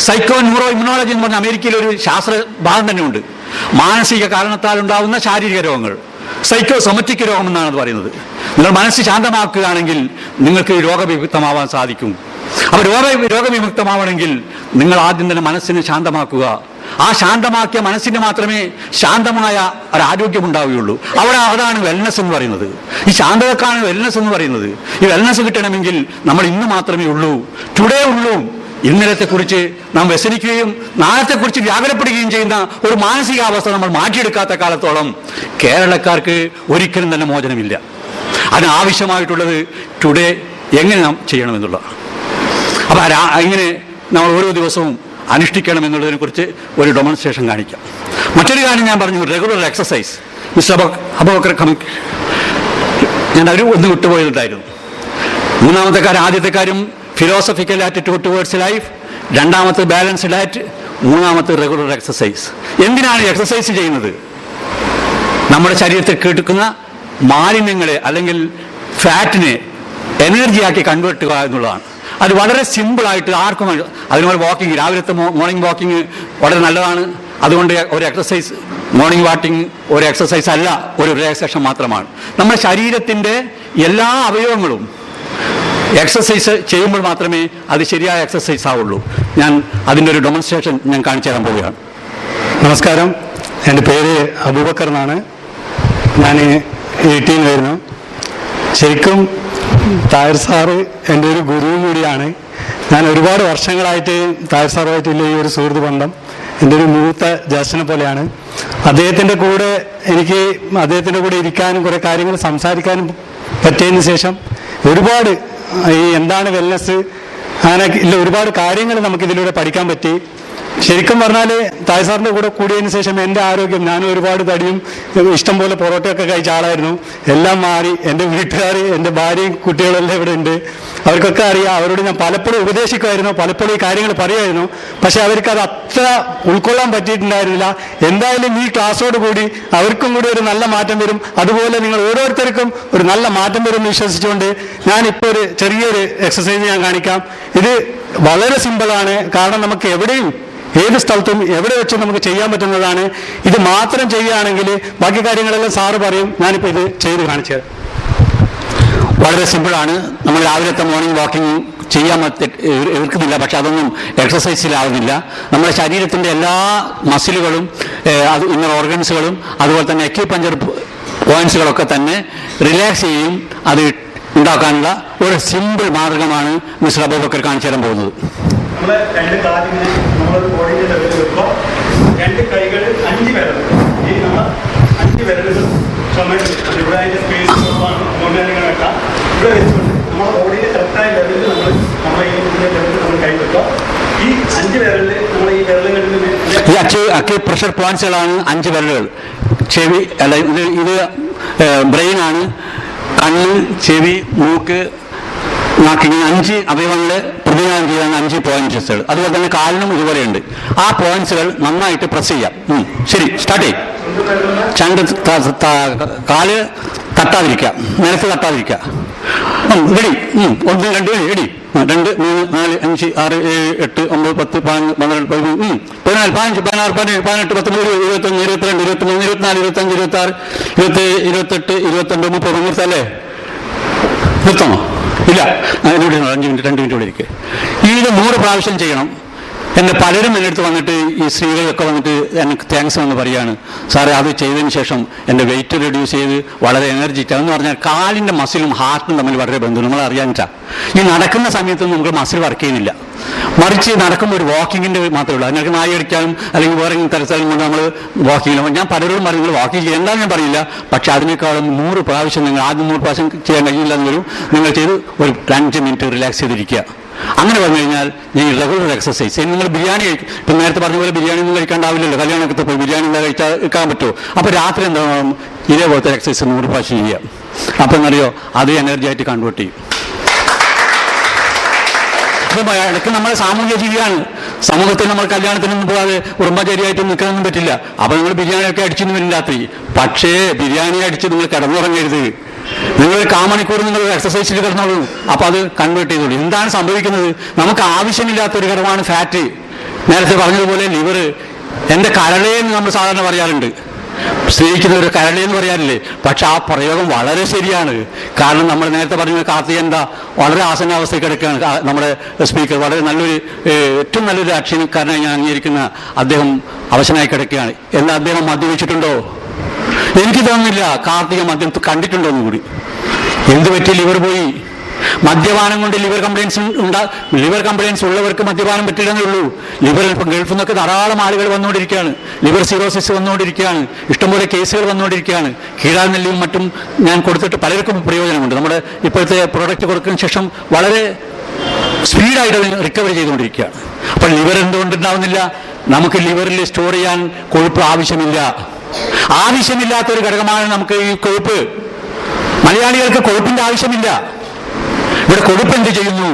സൈക്കോ ന്യൂറോ ഇമ്മ്യൂണോളജി എന്ന് പറഞ്ഞ അമേരിക്കയിൽ ഒരു ശാസ്ത്ര ഭാഗം തന്നെ ഉണ്ട്. മാനസിക കാരണത്താൽ ഉണ്ടാവുന്ന ശാരീരിക രോഗങ്ങൾ, സൈക്കോ സൊമറ്റിക് രോഗം എന്നാണ് അത് പറയുന്നത്. നിങ്ങൾ മനസ്സ് ശാന്തമാക്കുകയാണെങ്കിൽ നിങ്ങൾക്ക് രോഗവിമുക്തമാവാൻ സാധിക്കും. അപ്പോൾ രോഗവിമുക്തമാവണമെങ്കിൽ നിങ്ങൾ ആദ്യം തന്നെ മനസ്സിനെ ശാന്തമാക്കുക. ആ ശാന്തമാക്കിയ മനസ്സിന് മാത്രമേ ശാന്തമായ ഒരാരോഗ്യം ഉണ്ടാവുകയുള്ളൂ. അതാണ് വെൽനസ് എന്ന് പറയുന്നത്. ഈ ശാന്തതക്കാണ് വെൽനസ് എന്ന് പറയുന്നത്. ഈ വെൽനസ് കിട്ടണമെങ്കിൽ നമ്മൾ ഇന്ന് മാത്രമേ ഉള്ളൂ, ടുഡേ ഉള്ളൂ. ഇന്നലത്തെക്കുറിച്ച് നാം വ്യസനിക്കുകയും നാളത്തെക്കുറിച്ച് വ്യാകുലപ്പെടുകയും ചെയ്യുന്ന ഒരു മാനസികാവസ്ഥ നമ്മൾ മാറ്റിയെടുക്കാത്ത കാലത്തോളം കേരളക്കാർക്ക് ഒരിക്കലും തന്നെ മോചനമില്ല. അതിനാവശ്യമായിട്ടുള്ളത് ടുഡേ എങ്ങനെ നാം ചെയ്യണമെന്നുള്ളതാണ്. അപ്പോൾ ഇങ്ങനെ നമ്മൾ ഓരോ ദിവസവും അനുഷ്ഠിക്കണമെന്നുള്ളതിനെ കുറിച്ച് ഒരു ഡെമോൺസ്ട്രേഷൻ കാണിക്കാം. മറ്റൊരു കാര്യം ഞാൻ പറഞ്ഞു, റെഗുലർ എക്സസൈസ്. മിസ്റ്റർ അബൂബക്കർ ഞാൻ അവർ ഒന്ന് വിട്ടുപോയിട്ടുണ്ടായിരുന്നു. മൂന്നാമത്തെ കാര്യം, ആദ്യത്തെ കാര്യം ഫിലോസഫിക്കൽ ആറ്റിറ്റ്യൂഡ് ടുവേർഡ്സ് ലൈഫ്, രണ്ടാമത്തെ ബാലൻസ്ഡ് ഡയറ്റ്, മൂന്നാമത്തെ റെഗുലർ എക്സസൈസ്. എന്തിനാണ് എക്സസൈസ് ചെയ്യുന്നത്? നമ്മുടെ ശരീരത്തിൽ കിടക്കുന്ന മാലിന്യങ്ങളെ അല്ലെങ്കിൽ ഫാറ്റിനെ എനർജിയാക്കി കൺവേർട്ട് ചെയ്യുക എന്നുള്ളതാണ്. അത് വളരെ സിമ്പിളായിട്ട് ആർക്കും അതിനുപോലെ വാക്കിംഗ്, രാവിലത്തെ മോർണിംഗ് വാക്കിംഗ് വളരെ നല്ലതാണ്. അതുകൊണ്ട് ഒരു എക്സസൈസ്, മോർണിംഗ് വാക്കിംഗ് ഒരു എക്സസൈസ് അല്ല, ഒരു റിലാക്സേഷൻ മാത്രമാണ്. നമ്മുടെ ശരീരത്തിൻ്റെ എല്ലാ അവയവങ്ങളും എക്സസൈസ് ചെയ്യുമ്പോൾ മാത്രമേ അത് ശരിയായ എക്സസൈസ് ആവുള്ളൂ. ഞാൻ അതിൻ്റെ ഒരു ഡെമോൺസ്ട്രേഷൻ ഞാൻ കാണിച്ചു തരാൻ പോവുകയാണ്. നമസ്കാരം, എൻ്റെ പേര് അബൂബക്കർ എന്നാണ്. ഞാൻ 18 വരുന്നു. ശരിക്കും തായർ സാറ് എൻ്റെ ഒരു ഗുരുവും കൂടിയാണ്. ഞാൻ ഒരുപാട് വർഷങ്ങളായിട്ട് തായർ സാറുമായിട്ടുള്ള ഈ ഒരു സുഹൃത്ത് ബന്ധം എൻ്റെ ഒരു മൂത്ത ജ്യേഷ്ഠനെ പോലെയാണ്. അദ്ദേഹത്തിൻ്റെ കൂടെ ഇരിക്കാനും കുറേ കാര്യങ്ങൾ സംസാരിക്കാനും പറ്റിയതിന് ശേഷം ഒരുപാട് ഈ എന്താണ് വെൽനസ്, അങ്ങനെ ഇല്ല ഒരുപാട് കാര്യങ്ങൾ നമുക്കിതിലൂടെ പഠിക്കാൻ പറ്റി. ശരിക്കും പറഞ്ഞാൽ തായ് സാറിൻ്റെ കൂടെ കൂടിയതിന് ശേഷം എൻ്റെ ആരോഗ്യം, ഞാനും ഒരുപാട് തടിയും ഇഷ്ടം പോലെ പൊറോട്ടയൊക്കെ കഴിച്ച ആളായിരുന്നു, എല്ലാം മാറി. എൻ്റെ വീട്ടുകാർ, എൻ്റെ ഭാര്യയും കുട്ടികളെല്ലാം ഇവിടെ ഉണ്ട്. അവർക്കൊക്കെ അറിയാം. അവരോട് ഞാൻ പലപ്പോഴും ഉപദേശിക്കുമായിരുന്നു, പലപ്പോഴും ഈ കാര്യങ്ങൾ പറയുമായിരുന്നു. പക്ഷെ അവർക്കത് അത്ര ഉൾക്കൊള്ളാൻ പറ്റിയിട്ടുണ്ടായിരുന്നില്ല. എന്തായാലും ഈ ക്ലാസ്സോട് കൂടി അവർക്കും കൂടി ഒരു നല്ല മാറ്റം വരും, അതുപോലെ നിങ്ങൾ ഓരോരുത്തർക്കും ഒരു നല്ല മാറ്റം വരും എന്ന് വിശ്വസിച്ചുകൊണ്ട് ഞാനിപ്പോൾ ഒരു ചെറിയൊരു എക്സസൈസ് ഞാൻ കാണിക്കാം. ഇത് വളരെ സിമ്പിളാണ്. കാരണം നമുക്ക് എവിടെയും ഏത് സ്ഥലത്തും എവിടെ വെച്ചും നമുക്ക് ചെയ്യാൻ പറ്റുന്നതാണ്. ഇത് മാത്രം ചെയ്യുകയാണെങ്കിൽ ബാക്കി കാര്യങ്ങളെല്ലാം സാറ് പറയും. ഞാനിപ്പോൾ ഇത് ചെയ്ത് കാണിച്ചത് വളരെ സിമ്പിളാണ്. നമ്മൾ രാവിലത്തെ മോർണിംഗ് വാക്കിംഗ് ചെയ്യാൻ എതിർക്കുന്നില്ല, പക്ഷെ അതൊന്നും എക്സസൈസിലാവുന്നില്ല. നമ്മുടെ ശരീരത്തിൻ്റെ എല്ലാ മസിലുകളും, അത് ഇന്നർ ഓർഗൻസുകളും, അതുപോലെ തന്നെ അക്യൂപഞ്ചർ പോയിന്റ്സുകളൊക്കെ തന്നെ റിലാക്സ് ചെയ്യും. അത് ഉണ്ടാക്കാനുള്ള ഒരു സിമ്പിൾ മാർഗമാണ് മിസ്റ്റർ അബൂബക്കർ കാണിച്ചു തരാൻ പോകുന്നത്. നമ്മളെ രണ്ട് കാലിങ്ങനെ നമ്മൾ ബോഡിയുടെ ലെവലിൽ വെക്കുക. രണ്ട് കൈകൾ 5 വിരൽ, ഈ നമ്മൾ 5 വിരലുകൾ ഇവിടെ അതിൻ്റെ സ്പേസ് കുറവാണ്, അതുകൊണ്ട് തന്നെ ഇങ്ങനെ വെക്കാം. ഇവിടെ വെച്ചുകൊണ്ട് നമ്മുടെ ബോഡിയുടെ കറക്റ്റായ ലെവലിൽ നമ്മുടെ ഈ ലെവലിൽ നമ്മൾ കൈ വെക്കുക. ഈ 5 വിരലിൽ നമ്മൾ ഈ വിരലുകളിൽ അക്യൂ പ്രഷർ പോയിന്റ്സുകളാണ് 5 വിരലുകൾ. ചെവി അല്ല, ഇത് ബ്രെയിനാണ്. കണ്ണ്, ചെവി, മൂക്ക്, നാക്കിങ്ങനെ 5 അവയവങ്ങളെ പ്രതിനിധാനം ചെയ്യുന്ന 5 പോയിന്റ്സുകൾ. അതുപോലെ തന്നെ കാലിനും ഇതുപോലെയുണ്ട്. ആ പോയിന്റ്സുകൾ നന്നായിട്ട് പ്രസ് ചെയ്യാം. ശരി, സ്റ്റാർട്ട് ചെയ്യും. കാല് തട്ടാതിരിക്കുക, നിലത്ത് തട്ടാതിരിക്കുക. റെഡി? 1 2 റെഡി. 2 3 4 5 6 7 8 9 10 11 12 13 14 15 16 17 18 19 20 21 22 23 24 25 26 27 28 29 30 നിർത്തല്ലേ? നിർത്തണോ? ഇല്ല, അതിലൂടെ 5 മിനിറ്റ് 2 മിനിറ്റ് കൂടെ ഇരിക്കുക. ഇത് 100 പ്രാവശ്യം ചെയ്യണം. പലരും എൻ്റെ അടുത്ത് വന്നിട്ട്, ഈ സ്ത്രീകളൊക്കെ വന്നിട്ട് എനിക്ക് താങ്ക്സ് എന്ന് പറയുകയാണ്. സാറേ, അത് ചെയ്തതിന് ശേഷം എൻ്റെ വെയിറ്റ് റെഡ്യൂസ് ചെയ്ത് വളരെ എനർജിറ്റാണ് എന്ന് പറഞ്ഞാൽ കാലിൻ്റെ മസിലും ഹാർട്ടും തമ്മിൽ വളരെ ബന്ധം. നമ്മൾ അറിയാനിട്ടാ ഈ നടക്കുന്ന സമയത്തൊന്നും നമുക്ക് മസിൽ വർക്ക് ചെയ്യുന്നില്ല. മറിച്ച് നടക്കുമ്പോൾ ഒരു വാക്കിങ്ങിൻ്റെ മാത്രമേ ഉള്ളൂ. അതിനൊക്കെ നായി അടിക്കാനും അല്ലെങ്കിൽ വേറെ തരത്തിലും കൊണ്ട് നമ്മൾ വാക്കിംഗ് ചെയ്യണം. ഞാൻ പലരോടും പറഞ്ഞു, നിങ്ങൾ വാക്കിംഗ് ചെയ്യേണ്ട ഞാൻ പറയില്ല, പക്ഷെ അതിനേക്കാളും 100 പ്രാവശ്യം നിങ്ങൾ ആദ്യം 100 പ്രാവശ്യം ചെയ്യാൻ കഴിയില്ല എന്ന് വരും. നിങ്ങൾ ചെയ്ത് ഒരു 5 മിനിറ്റ് റിലാക്സ് ചെയ്തിരിക്കുക. അങ്ങനെ പറഞ്ഞു കഴിഞ്ഞാൽ ഈ റെഗുലർ എക്സസൈസ്. നിങ്ങൾ ബിരിയാണി കഴിക്കും, ഇപ്പം നേരത്തെ പറഞ്ഞ പോലെ ബിരിയാണി ഒന്നും കഴിക്കാണ്ടാവില്ലല്ലോ. കല്യാണമൊക്കെ പോയി ബിരിയാണി എന്താ കഴിക്കാൻ പറ്റുമോ? അപ്പോൾ രാത്രി എന്താ ഇതേപോലത്തെ എക്സസൈസ് 100 പ്രാവശ്യം ചെയ്യുക. അപ്പം എന്നറിയോ, അത് എനർജി ആയിട്ട് കൺവേർട്ട് ചെയ്യും. ഇടയ്ക്ക് നമ്മളെ സാമൂഹ്യ ജീവിയാണ്. സമൂഹത്തിൽ നമ്മൾ കല്യാണത്തിനൊന്നും പോകാതെ കുടുംബചേരിയായിട്ട് നിൽക്കാനൊന്നും പറ്റില്ല. അപ്പോൾ നിങ്ങൾ ബിരിയാണിയൊക്കെ അടിച്ചെന്ന് വരും രാത്രി. പക്ഷേ ബിരിയാണി അടിച്ച് നിങ്ങൾ കിടന്നുറങ്ങരുത്. നിങ്ങൾ കാമണിക്കൂർ നിങ്ങൾ എക്സസൈസിൽ കിടന്നോളൂ. അപ്പോൾ അത് കൺവേർട്ട് ചെയ്തോളൂ. എന്താണ് സംഭവിക്കുന്നത്? നമുക്ക് ആവശ്യമില്ലാത്തൊരു ഘടകമാണ് ഫാറ്റ്. നേരത്തെ പറഞ്ഞതുപോലെ ലിവർ, എൻ്റെ കരളേന്ന് നമ്മൾ സാധാരണ പറയാറുണ്ട്. സ്നേഹിക്കുന്ന ഒരു കരളെന്ന് പറയാറില്ലേ? പക്ഷെ ആ പ്രയോഗം വളരെ ശരിയാണ്. കാരണം നമ്മൾ നേരത്തെ പറഞ്ഞ കാർത്തികൻ വളരെ ആസന്നാവസ്ഥയിൽ കിടക്കുകയാണ്. നമ്മുടെ സ്പീക്കർ വളരെ നല്ലൊരു ഏറ്റവും നല്ലൊരു അക്ഷരക്കാരനായി ഞാൻ അംഗീകരിക്കുന്ന അദ്ദേഹം അവശനായി കിടക്കുകയാണ്. എന്നാൽ അദ്ദേഹം മദ്യപിച്ചിട്ടുണ്ടോ? എനിക്ക് തോന്നുന്നില്ല. കാർത്തിക മദ്യം കണ്ടിട്ടുണ്ടോ എന്നുകൂടി. എന്ത് പറ്റി? ലിവർ പോയി. മദ്യപാനം കൊണ്ട് ലിവർ കംപ്ലയിൻസ് ഉള്ളവർക്ക് മദ്യപാനം പറ്റില്ലെന്നേ ഉള്ളൂ. ലിവർ ഇപ്പം ഗൾഫിൽ നിന്നൊക്കെ ധാരാളം ആളുകൾ വന്നുകൊണ്ടിരിക്കുകയാണ്. ലിവർ സിറോസിസ് വന്നുകൊണ്ടിരിക്കുകയാണ്. ഇഷ്ടംപോലെ കേസുകൾ വന്നുകൊണ്ടിരിക്കുകയാണ്. കീഴാനെല്ലിയും മറ്റും ഞാൻ കൊടുത്തിട്ട് പലർക്കും പ്രയോജനമുണ്ട്. നമ്മുടെ ഇപ്പോഴത്തെ പ്രോഡക്റ്റ് കൊടുക്കുന്നതിന് ശേഷം വളരെ സ്പീഡായിട്ട് റിക്കവറി ചെയ്തുകൊണ്ടിരിക്കുകയാണ്. അപ്പോൾ ലിവർ എന്തുകൊണ്ടുണ്ടാവുന്നില്ല? നമുക്ക് ലിവറിൽ സ്റ്റോർ ചെയ്യാൻ കൊഴുപ്പ് ആവശ്യമില്ലാത്തൊരു ഘടകമാണ് നമുക്ക് ഈ കൊഴുപ്പ്. മലയാളികൾക്ക് കൊഴുപ്പിന്റെ ആവശ്യമില്ല. ഇവിടെ കൊഴുപ്പ് എന്ത് ചെയ്യുന്നു?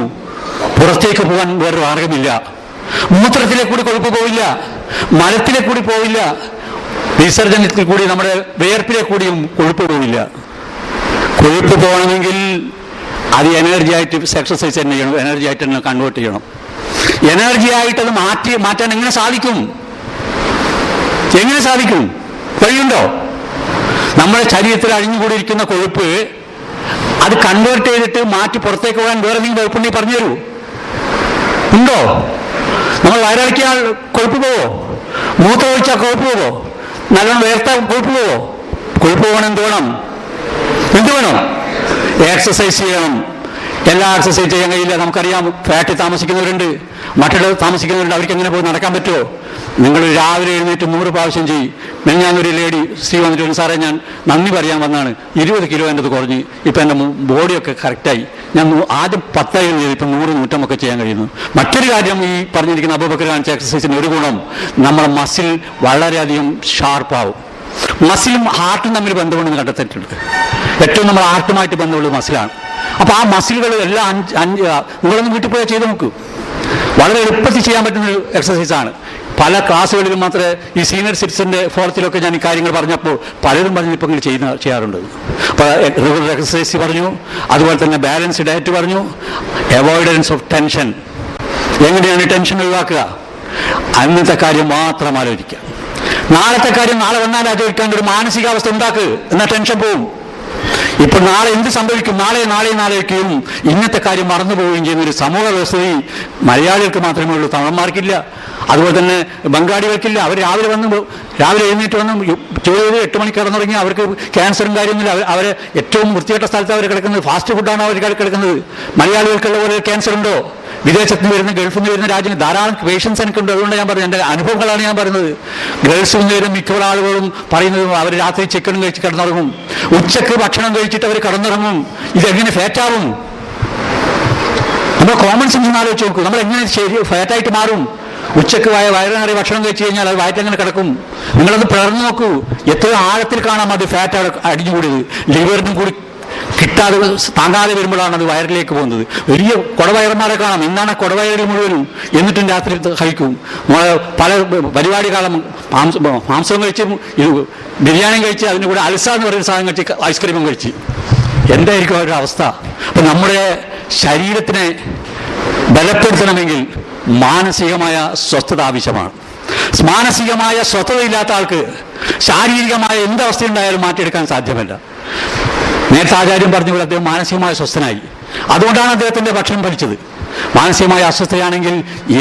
പുറത്തേക്ക് പോകാൻ വേറൊരു മാർഗമില്ല. മൂത്രത്തിലെ കൂടി കൊഴുപ്പ് പോവില്ല, മലത്തിലെ കൂടി പോവില്ല, വിസർജനത്തിൽ കൂടി നമ്മുടെ വിയർപ്പിലെ കൂടിയും കൊഴുപ്പ് പോവില്ല. കൊഴുപ്പ് പോകണമെങ്കിൽ അത് എനർജി ആയിട്ട് എക്സസൈസ് തന്നെ ചെയ്യണം, എനർജി ആയിട്ട് തന്നെ കൺവേർട്ട് ചെയ്യണം. എനർജി ആയിട്ട് അത് മാറ്റാൻ എങ്ങനെ സാധിക്കും? വഴിയുണ്ടോ? നമ്മുടെ ശരീരത്തിൽ അഴിഞ്ഞുകൂടിയിരിക്കുന്ന കൊഴുപ്പ് അത് കൺവേർട്ട് ചെയ്തിട്ട് മാറ്റി പുറത്തേക്ക് പോകാൻ വേറെ എന്തെങ്കിലും കൊഴുപ്പുണ്ടെങ്കിൽ പറഞ്ഞു തരൂ. ഉണ്ടോ? നമ്മൾ വയറിളക്കിയാൽ കൊഴുപ്പ് പോവോ? മൂത്രം ഒഴിച്ചാൽ കൊഴുപ്പ് പോവോ? നല്ലോണം വേർത്താൽ കൊഴുപ്പ് പോവോ? കൊഴുപ്പ് പോകണം എന്ത് വേണം? എക്സസൈസ് ചെയ്യണം. എല്ലാ എക്സസൈസ് ചെയ്യാൻ കഴിയില്ല. നമുക്കറിയാം, ഫ്ലാറ്റിൽ താമസിക്കുന്നവരുണ്ട്, മറ്റുള്ളവർ താമസിക്കുന്നവരുണ്ട്. അവർക്ക് എങ്ങനെ പോയി നടക്കാൻ പറ്റുമോ? നിങ്ങൾ രാവിലെ എഴുന്നേറ്റ് 100 പ്രാവശ്യം ചെയ്യും. ഞാനൊരു ലേഡി സ്ത്രീ വന്നിട്ട്, സാറേ ഞാൻ നന്ദി പറയാൻ വന്നാണ്, 20 കിലോ എൻ്റെ കുറഞ്ഞ്, ഇപ്പം എൻ്റെ ബോഡിയൊക്കെ കറക്റ്റായി. ഞാൻ ആദ്യം 10 ചെയ്ത് ഇപ്പം 100-100 ചെയ്യാൻ കഴിയുന്നു. മറ്റൊരു കാര്യം, ഈ പറഞ്ഞിരിക്കുന്ന അബൂബക്കർ കാണിച്ച എക്സസൈസിന് ഒരു ഗുണം, നമ്മുടെ മസിൽ വളരെയധികം ഷാർപ്പാവും. മസിലും ഹാർട്ടും തമ്മിൽ ബന്ധമുണ്ടെന്ന് കണ്ടെത്തിയിട്ടുണ്ട്. ഏറ്റവും നമ്മൾ ഹാർട്ടുമായിട്ട് ബന്ധമുള്ളത് മസിലാണ്. അപ്പോൾ ആ മസിലുകൾ എല്ലാം നിങ്ങളൊന്ന് വീട്ടിൽ പോയാൽ ചെയ്ത് നോക്കൂ. വളരെ എളുപ്പത്തിൽ ചെയ്യാൻ പറ്റുന്ന ഒരു എക്സസൈസാണ്. പല ക്ലാസ്സുകളിലും മാത്രമേ ഈ സീനിയർ സിറ്റിസന്റെ ഫോറത്തിലൊക്കെ ഞാൻ ഈ കാര്യങ്ങൾ പറഞ്ഞപ്പോൾ പലരും പറഞ്ഞു ഇപ്പം ചെയ്യാറുണ്ട്. അപ്പോൾ റെഗുലർ എക്സസൈസ് പറഞ്ഞു, അതുപോലെ തന്നെ ബാലൻസ്ഡ് ഡയറ്റ് പറഞ്ഞു, അവോയ്ഡൻസ് ഓഫ് ടെൻഷൻ. എങ്ങനെയാണ് ടെൻഷൻ ഒഴിവാക്കുക? അന്നത്തെ കാര്യം മാത്രം ആലോചിക്കുക. നാളത്തെ കാര്യം നാളെ വന്നാൽ ആലോചിക്കാണ്ട് ഒരു മാനസികാവസ്ഥ ഉണ്ടാക്കുക. എന്നാൽ ടെൻഷൻ പോവും. ഇപ്പൊ നാളെ എന്ത് സംഭവിക്കും? നാളെ ആലോചിക്കുകയും ഇന്നത്തെ കാര്യം മറന്നു പോവുകയും ചെയ്യുന്ന ഒരു സമൂഹ വ്യവസ്ഥയിൽ മലയാളികൾക്ക് മാത്രമേ ഉള്ളൂ, തമിഴന്മാർക്കില്ല. അതുപോലെ തന്നെ ബംഗാളികൾക്കില്ല. അവർ രാവിലെ എഴുന്നേറ്റ് വന്ന് ജോലി ചെയ്ത് 8 മണിക്ക് കിടന്നുറങ്ങി അവർക്ക് ക്യാൻസറും കാര്യമൊന്നുമില്ല. അവർ ഏറ്റവും വൃത്തികെട്ട സ്ഥലത്ത് അവർ കിടക്കുന്നത്, ഫാസ്റ്റ് ഫുഡാണ് അവർ കിടക്കുന്നത്. മലയാളികൾക്കുള്ള പോലെ ക്യാൻസർ ഉണ്ടോ? വിദേശത്ത് നിന്ന് വരുന്ന, ഗൾഫിൽ നിന്ന് വരുന്ന രാജ്യങ്ങൾ ധാരാളം പേഷ്യൻസ് എനിക്കുണ്ട്. അതുകൊണ്ട് ഞാൻ പറഞ്ഞത്, എൻ്റെ അനുഭവങ്ങളാണ് ഞാൻ പറയുന്നത്. ഗൾഫിൽ നിന്ന് വരുന്ന മിക്കവാറും ആളുകളും പറയുന്നത് അവർ രാത്രി ചിക്കനും കഴിച്ച് കിടന്നുറങ്ങും, ഉച്ചക്ക് ഭക്ഷണം കഴിച്ചിട്ട് അവർ കിടന്നുറങ്ങും. ഇതെങ്ങനെ ഫാറ്റാവും? നമ്മൾ കോമൺ സെൻസ് ആലോചിച്ച് നോക്കും. നമ്മൾ എങ്ങനെ ഫാറ്റായിട്ട് മാറും? ഉച്ചക്ക് വയറിനേറെ ഭക്ഷണം കഴിച്ചു കഴിഞ്ഞാൽ അത് വയറ്റെങ്ങനെ കിടക്കും? നിങ്ങളത് പിളർന്നു നോക്കൂ. എത്രയോ ആഴത്തിൽ കാണാം അത് ഫാറ്റ് അടിഞ്ഞുകൂടിയത്. ലിവറിനും കൂടി കിട്ടാതെ താങ്ങാതെ വരുമ്പോഴാണ് അത് വയറിലേക്ക് പോകുന്നത്. വലിയ കുടവയറന്മാരെ കാണാം. എന്താണ് കുടവയറിൽ മുഴുവനും? എന്നിട്ടും രാത്രി കഴിക്കും. പല പരിപാടി കാലം മാംസവും കഴിച്ച്, ബിരിയാണി കഴിച്ച്, അതിൻ്റെ കൂടെ അൽസ എന്ന് പറയുന്ന സാധനം കഴിച്ച്, ഐസ്ക്രീമും കഴിച്ച്. എന്തായിരിക്കും അവരുടെ അവസ്ഥ? അപ്പം നമ്മുടെ ശരീരത്തിനെ ബലപ്പെടുത്തണമെങ്കിൽ മാനസികമായ സ്വസ്ഥത ആവശ്യമാണ്. മാനസികമായ സ്വസ്ഥതയില്ലാത്ത ആൾക്ക് ശാരീരികമായ എന്തവസ്ഥയുണ്ടായാലും മാറ്റിയെടുക്കാൻ സാധ്യമല്ല. നേരത്തെ ആചാര്യം പറഞ്ഞുകൊണ്ട് അദ്ദേഹം മാനസികമായ സ്വസ്ഥനായി. അതുകൊണ്ടാണ് അദ്ദേഹത്തിന്റെ ഭക്ഷണം ഫലിച്ചത്. മാനസികമായ അസ്വസ്ഥയാണെങ്കിൽ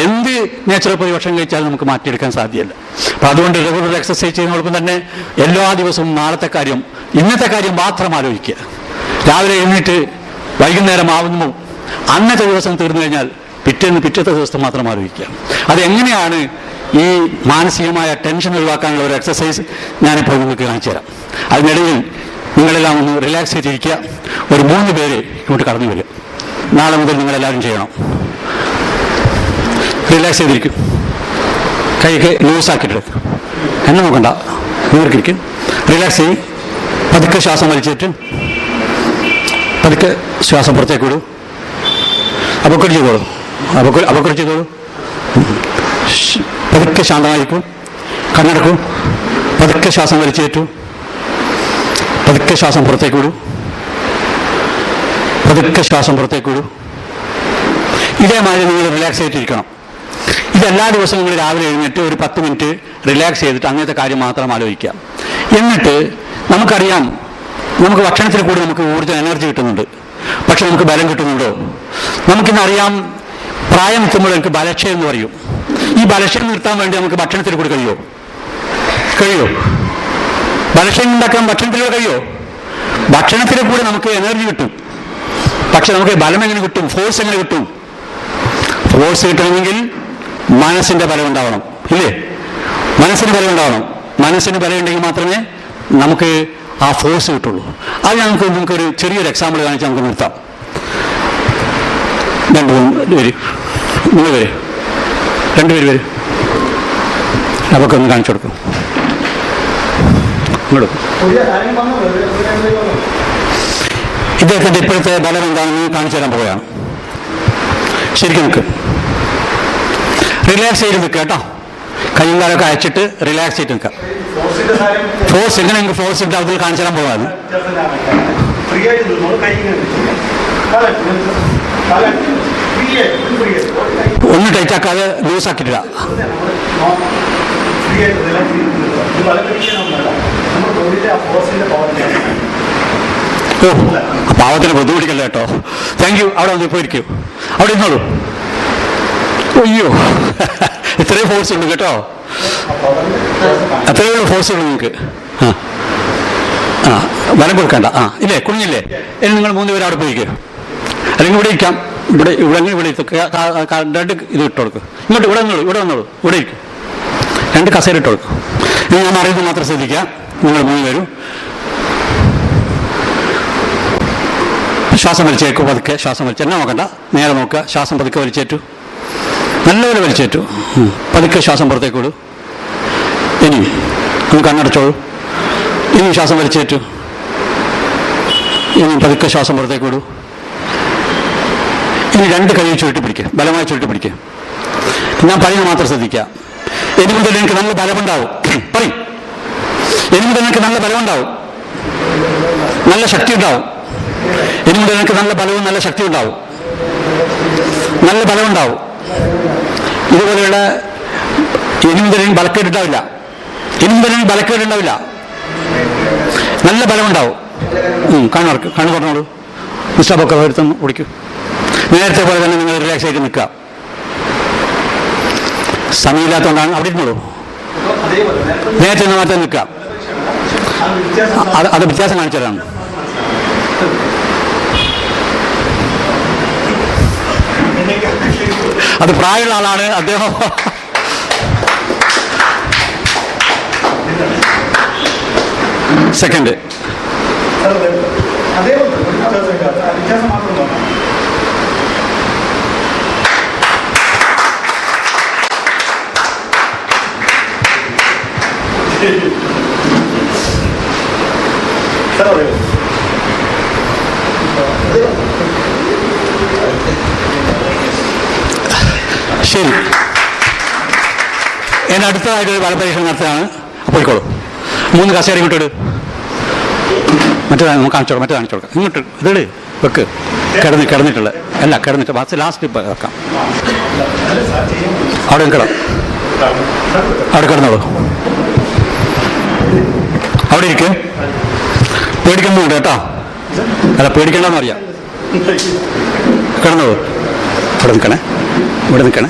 എന്ത് നേച്ചുറോപ്പതി ഭക്ഷണം കഴിച്ചാലും നമുക്ക് മാറ്റിയെടുക്കാൻ സാധ്യമല്ല. അപ്പം അതുകൊണ്ട് റെഗുലർ എക്സസൈസ് ചെയ്യുന്നതോടൊപ്പം തന്നെ എല്ലാ ദിവസവും നാളത്തെ കാര്യം, ഇന്നത്തെ കാര്യം മാത്രം ആലോചിക്കുക. രാവിലെ എഴുന്നേറ്റ് വൈകുന്നേരം ആവുന്നു, അന്നത്തെ ദിവസം തീർന്നു കഴിഞ്ഞാൽ പിറ്റത്തെ ദിവസത്തെ മാത്രം ആലോചിക്കുക. അതെങ്ങനെയാണ് ഈ മാനസികമായ ടെൻഷൻ ഒഴിവാക്കാനുള്ള ഒരു എക്സസൈസ് ഞാനിപ്പോൾ നിങ്ങൾക്ക് കാണിച്ചു തരാം. അതിനിടയിൽ നിങ്ങളെല്ലാം ഒന്ന് റിലാക്സ് ചെയ്തിരിക്കുക. ഒരു 3 പേര് ഇങ്ങോട്ട് കടന്നു വരിക. നാളെ മുതൽ നിങ്ങളെല്ലാവരും ചെയ്യണം. റിലാക്സ് ചെയ്തിരിക്കും. കൈക്ക് ലൂസാക്കിയിട്ട് എന്നെ നോക്കണ്ട, നീർക്കിരിക്കും. റിലാക്സ് ചെയ്യും. പതുക്കെ ശ്വാസം വലിച്ചിട്ട് പതുക്കെ ശ്വാസം പുറത്തേക്ക് വിടും. അപ്പോൾ ചെയ്തോളൂ. അപക്കുറി ചെയ്തോളൂ. പതുക്കെ ശാന്തമായിരിക്കും. കണ്ണടക്കൂ. പതുക്കെ ശ്വാസം വലിച്ചേറ്റു. പതുക്കെ ശ്വാസം പുറത്തേക്ക് വിടൂ. പതുക്കെ ശ്വാസം പുറത്തേക്ക് വിടൂ. ഇതേമാതിരി നിങ്ങൾ റിലാക്സ് ആയിട്ടിരിക്കണം. ഇതെല്ലാ ദിവസവും നിങ്ങൾ രാവിലെ എഴുന്നേറ്റ് ഒരു 10 മിനിറ്റ് റിലാക്സ് ചെയ്തിട്ട് അങ്ങനത്തെ കാര്യം മാത്രം ആലോചിക്കാം. എന്നിട്ട് നമുക്കറിയാം, നമുക്ക് ഭക്ഷണത്തിൽ കൂടി നമുക്ക് ഊർജ്ജം എനർജി കിട്ടുന്നുണ്ട്. പക്ഷെ നമുക്ക് ബലം കിട്ടുന്നുണ്ടോ? നമുക്കിന്നറിയാം, പ്രായം എത്തുമ്പോൾ എനിക്ക് ബലക്ഷയം എന്ന് പറയും. ഈ ബലക്ഷയം നിർത്താൻ വേണ്ടി നമുക്ക് ഭക്ഷണത്തിൽ കൂടി കഴിയോ? ബലക്ഷയം ഉണ്ടാക്കാൻ ഭക്ഷണത്തിലൂടെ കഴിയോ? ഭക്ഷണത്തിൽ കൂടി നമുക്ക് എനർജി കിട്ടും. പക്ഷെ നമുക്ക് ബലം എങ്ങനെ കിട്ടും? ഫോഴ്സ് എങ്ങനെ കിട്ടും? ഫോഴ്സ് കിട്ടണമെങ്കിൽ മനസ്സിന്റെ ബലം ഉണ്ടാവണം, ഇല്ലേ? മനസ്സിന് ബലം ഉണ്ടാവണം. മനസ്സിന് ബലം ഉണ്ടെങ്കിൽ മാത്രമേ നമുക്ക് ആ ഫോഴ്സ് കിട്ടുള്ളൂ. അത് നമുക്കൊരു ചെറിയൊരു എക്സാമ്പിൾ കാണിച്ച് നമുക്ക് നിർത്താം. 2 പേര്, 3 പേര്, 2 പേര് വരും. അതൊക്കെ ഒന്ന് കാണിച്ചു കൊടുക്കും. ഇദ്ദേഹത്തിൻ്റെ ഇപ്പോഴത്തെ ബലം എന്താണെന്ന് കാണിച്ചു തരാൻ പോവുകയാണ്. ശരിക്കും നിൽക്ക്, റിലാക്സ് ചെയ്ത് നിൽക്കുക കേട്ടോ. കയ്യും കാലൊക്കെ അയച്ചിട്ട് റിലാക്സ് ചെയ്ത് നിൽക്കുക. ഫോഴ്സ് എങ്ങനെ നിങ്ങൾക്ക് ഫോഴ്സ് ഇട്ട് അതിൽ കാണിച്ചു തരാൻ പോകാണ്. ഒന്ന് ടൈറ്റ് ആക്കാതെ ലൂസ് ആക്കിയിട്ടില്ല. ഓ, പാവത്തിന് ബുദ്ധിമുട്ടിക്കല്ല കേട്ടോ. Thank you. അവിടെ വന്ന് പോയിരിക്കൂ. അവിടെ ഇരുന്നോളൂ. അയ്യോ, ഇത്രയും ഫോഴ്സ് ഉണ്ട് കേട്ടോ. അത്രയുള്ള ഫോഴ്സ് ഉണ്ട് നിങ്ങൾക്ക്. ബലം കൊടുക്കണ്ട. ഇല്ലേ, കുഞ്ഞില്ലേ? ഇനി നിങ്ങൾ 3 പേര് അവിടെ പോയിക്കോ. അല്ലെങ്കിൽ ഇവിടെ ഇരിക്കാം. ഇവിടെ രണ്ട് ഇത് ഇട്ട് കൊടുക്കും. ഇങ്ങോട്ട് ഇവിടെ വന്നോളൂ. ഇവിടെ ഇരിക്കും. 2 കസേര ഇട്ട് കൊടുക്കും. ഇനി ഞാൻ അറിയുന്നത് മാത്രം ശ്രദ്ധിക്കുക. നിങ്ങൾ 3 പേരും ശ്വാസം വലിച്ചേക്കും. പതുക്കെ ശ്വാസം വലിച്ച് എന്നെ നോക്കണ്ട, നേരെ നോക്കുക. ശ്വാസം പതുക്കെ വലിച്ചേറ്റു. നല്ലപോലെ വലിച്ചേറ്റു. പതുക്കെ ശ്വാസം പുറത്തേക്ക് വിടൂ. ഇനി ഒന്ന് കണ്ണടച്ചോളൂ. ഇനി ശ്വാസം വലിച്ചേറ്റു. ഇനി പതുക്കെ ശ്വാസം പുറത്തേക്ക് വിടൂ. ഇനി 2 കൈ ചുരുട്ടി പിടിക്കുക. ബലമായി ചുരുട്ടി പിടിക്കുക. ഞാൻ പറയുന്നത് മാത്രം ശ്രദ്ധിക്കുക. ഇനി മുതൽ എനിക്ക് നല്ല ബലമുണ്ടാവും. പറയും. ഇനി മുതൽ എനിക്ക് നല്ല ബലമുണ്ടാവും, നല്ല ശക്തി ഉണ്ടാവും. ഇനി മുതൽ എനിക്ക് നല്ല ബലവും നല്ല ശക്തി ഉണ്ടാവും, നല്ല ബലമുണ്ടാവും. ഇതുപോലെയുള്ള ഇനി മുതൽ എനിക്ക് ബലക്കേടുണ്ടാവില്ല. ഇനി മുതൽ എനിക്ക് ബലക്കേടുണ്ടാവില്ല. നല്ല ബലമുണ്ടാവും. കണ്ണു പറഞ്ഞോളൂ. നിസ്സാബൊക്കെ എടുത്തൊന്ന് ഓടിക്കൂ. നേരത്തെ പോലെ തന്നെ നിങ്ങൾ റിലാക്സ് ആയിട്ട് നിൽക്കുക. സമയമില്ലാത്തതുകൊണ്ടാണ്. അവിടെ ഇരുന്നോളൂ. നേരത്തെ മാറ്റം നിൽക്കുക. അത് വ്യത്യാസം കാണിച്ചു തരാണ്. അത് പ്രായമുള്ള ആളാണ് അദ്ദേഹം. സെക്കൻഡ്. ശരി, എന്നെ അടുത്തതായിട്ടൊരു ബലപരീക്ഷണം നടത്തുകയാണ്. പോയിക്കോളൂ. 3 കസേര ഇങ്ങോട്ട്. മറ്റേ നമുക്ക് കാണിച്ചു കൊടുക്കാം. മറ്റേ കാണിച്ചു കൊടുക്കാം. ഇങ്ങോട്ട് ഇതേട് വെക്ക്. കിടന്നിട്ടുള്ള അല്ല, കിടന്നിട്ട് ബസ് ലാസ്റ്റ് വെക്കാം. അവിടെ നിൽക്കണം. അവിടെ കിടന്നോളൂ. അവിടെ ഇരിക്കും. പേടിക്കുന്നുണ്ട് കേട്ടോ. അല്ല, പേടിക്കണ്ടെന്ന് അറിയാം. കിടന്നോളൂ. ഇവിടെ നിൽക്കണേ.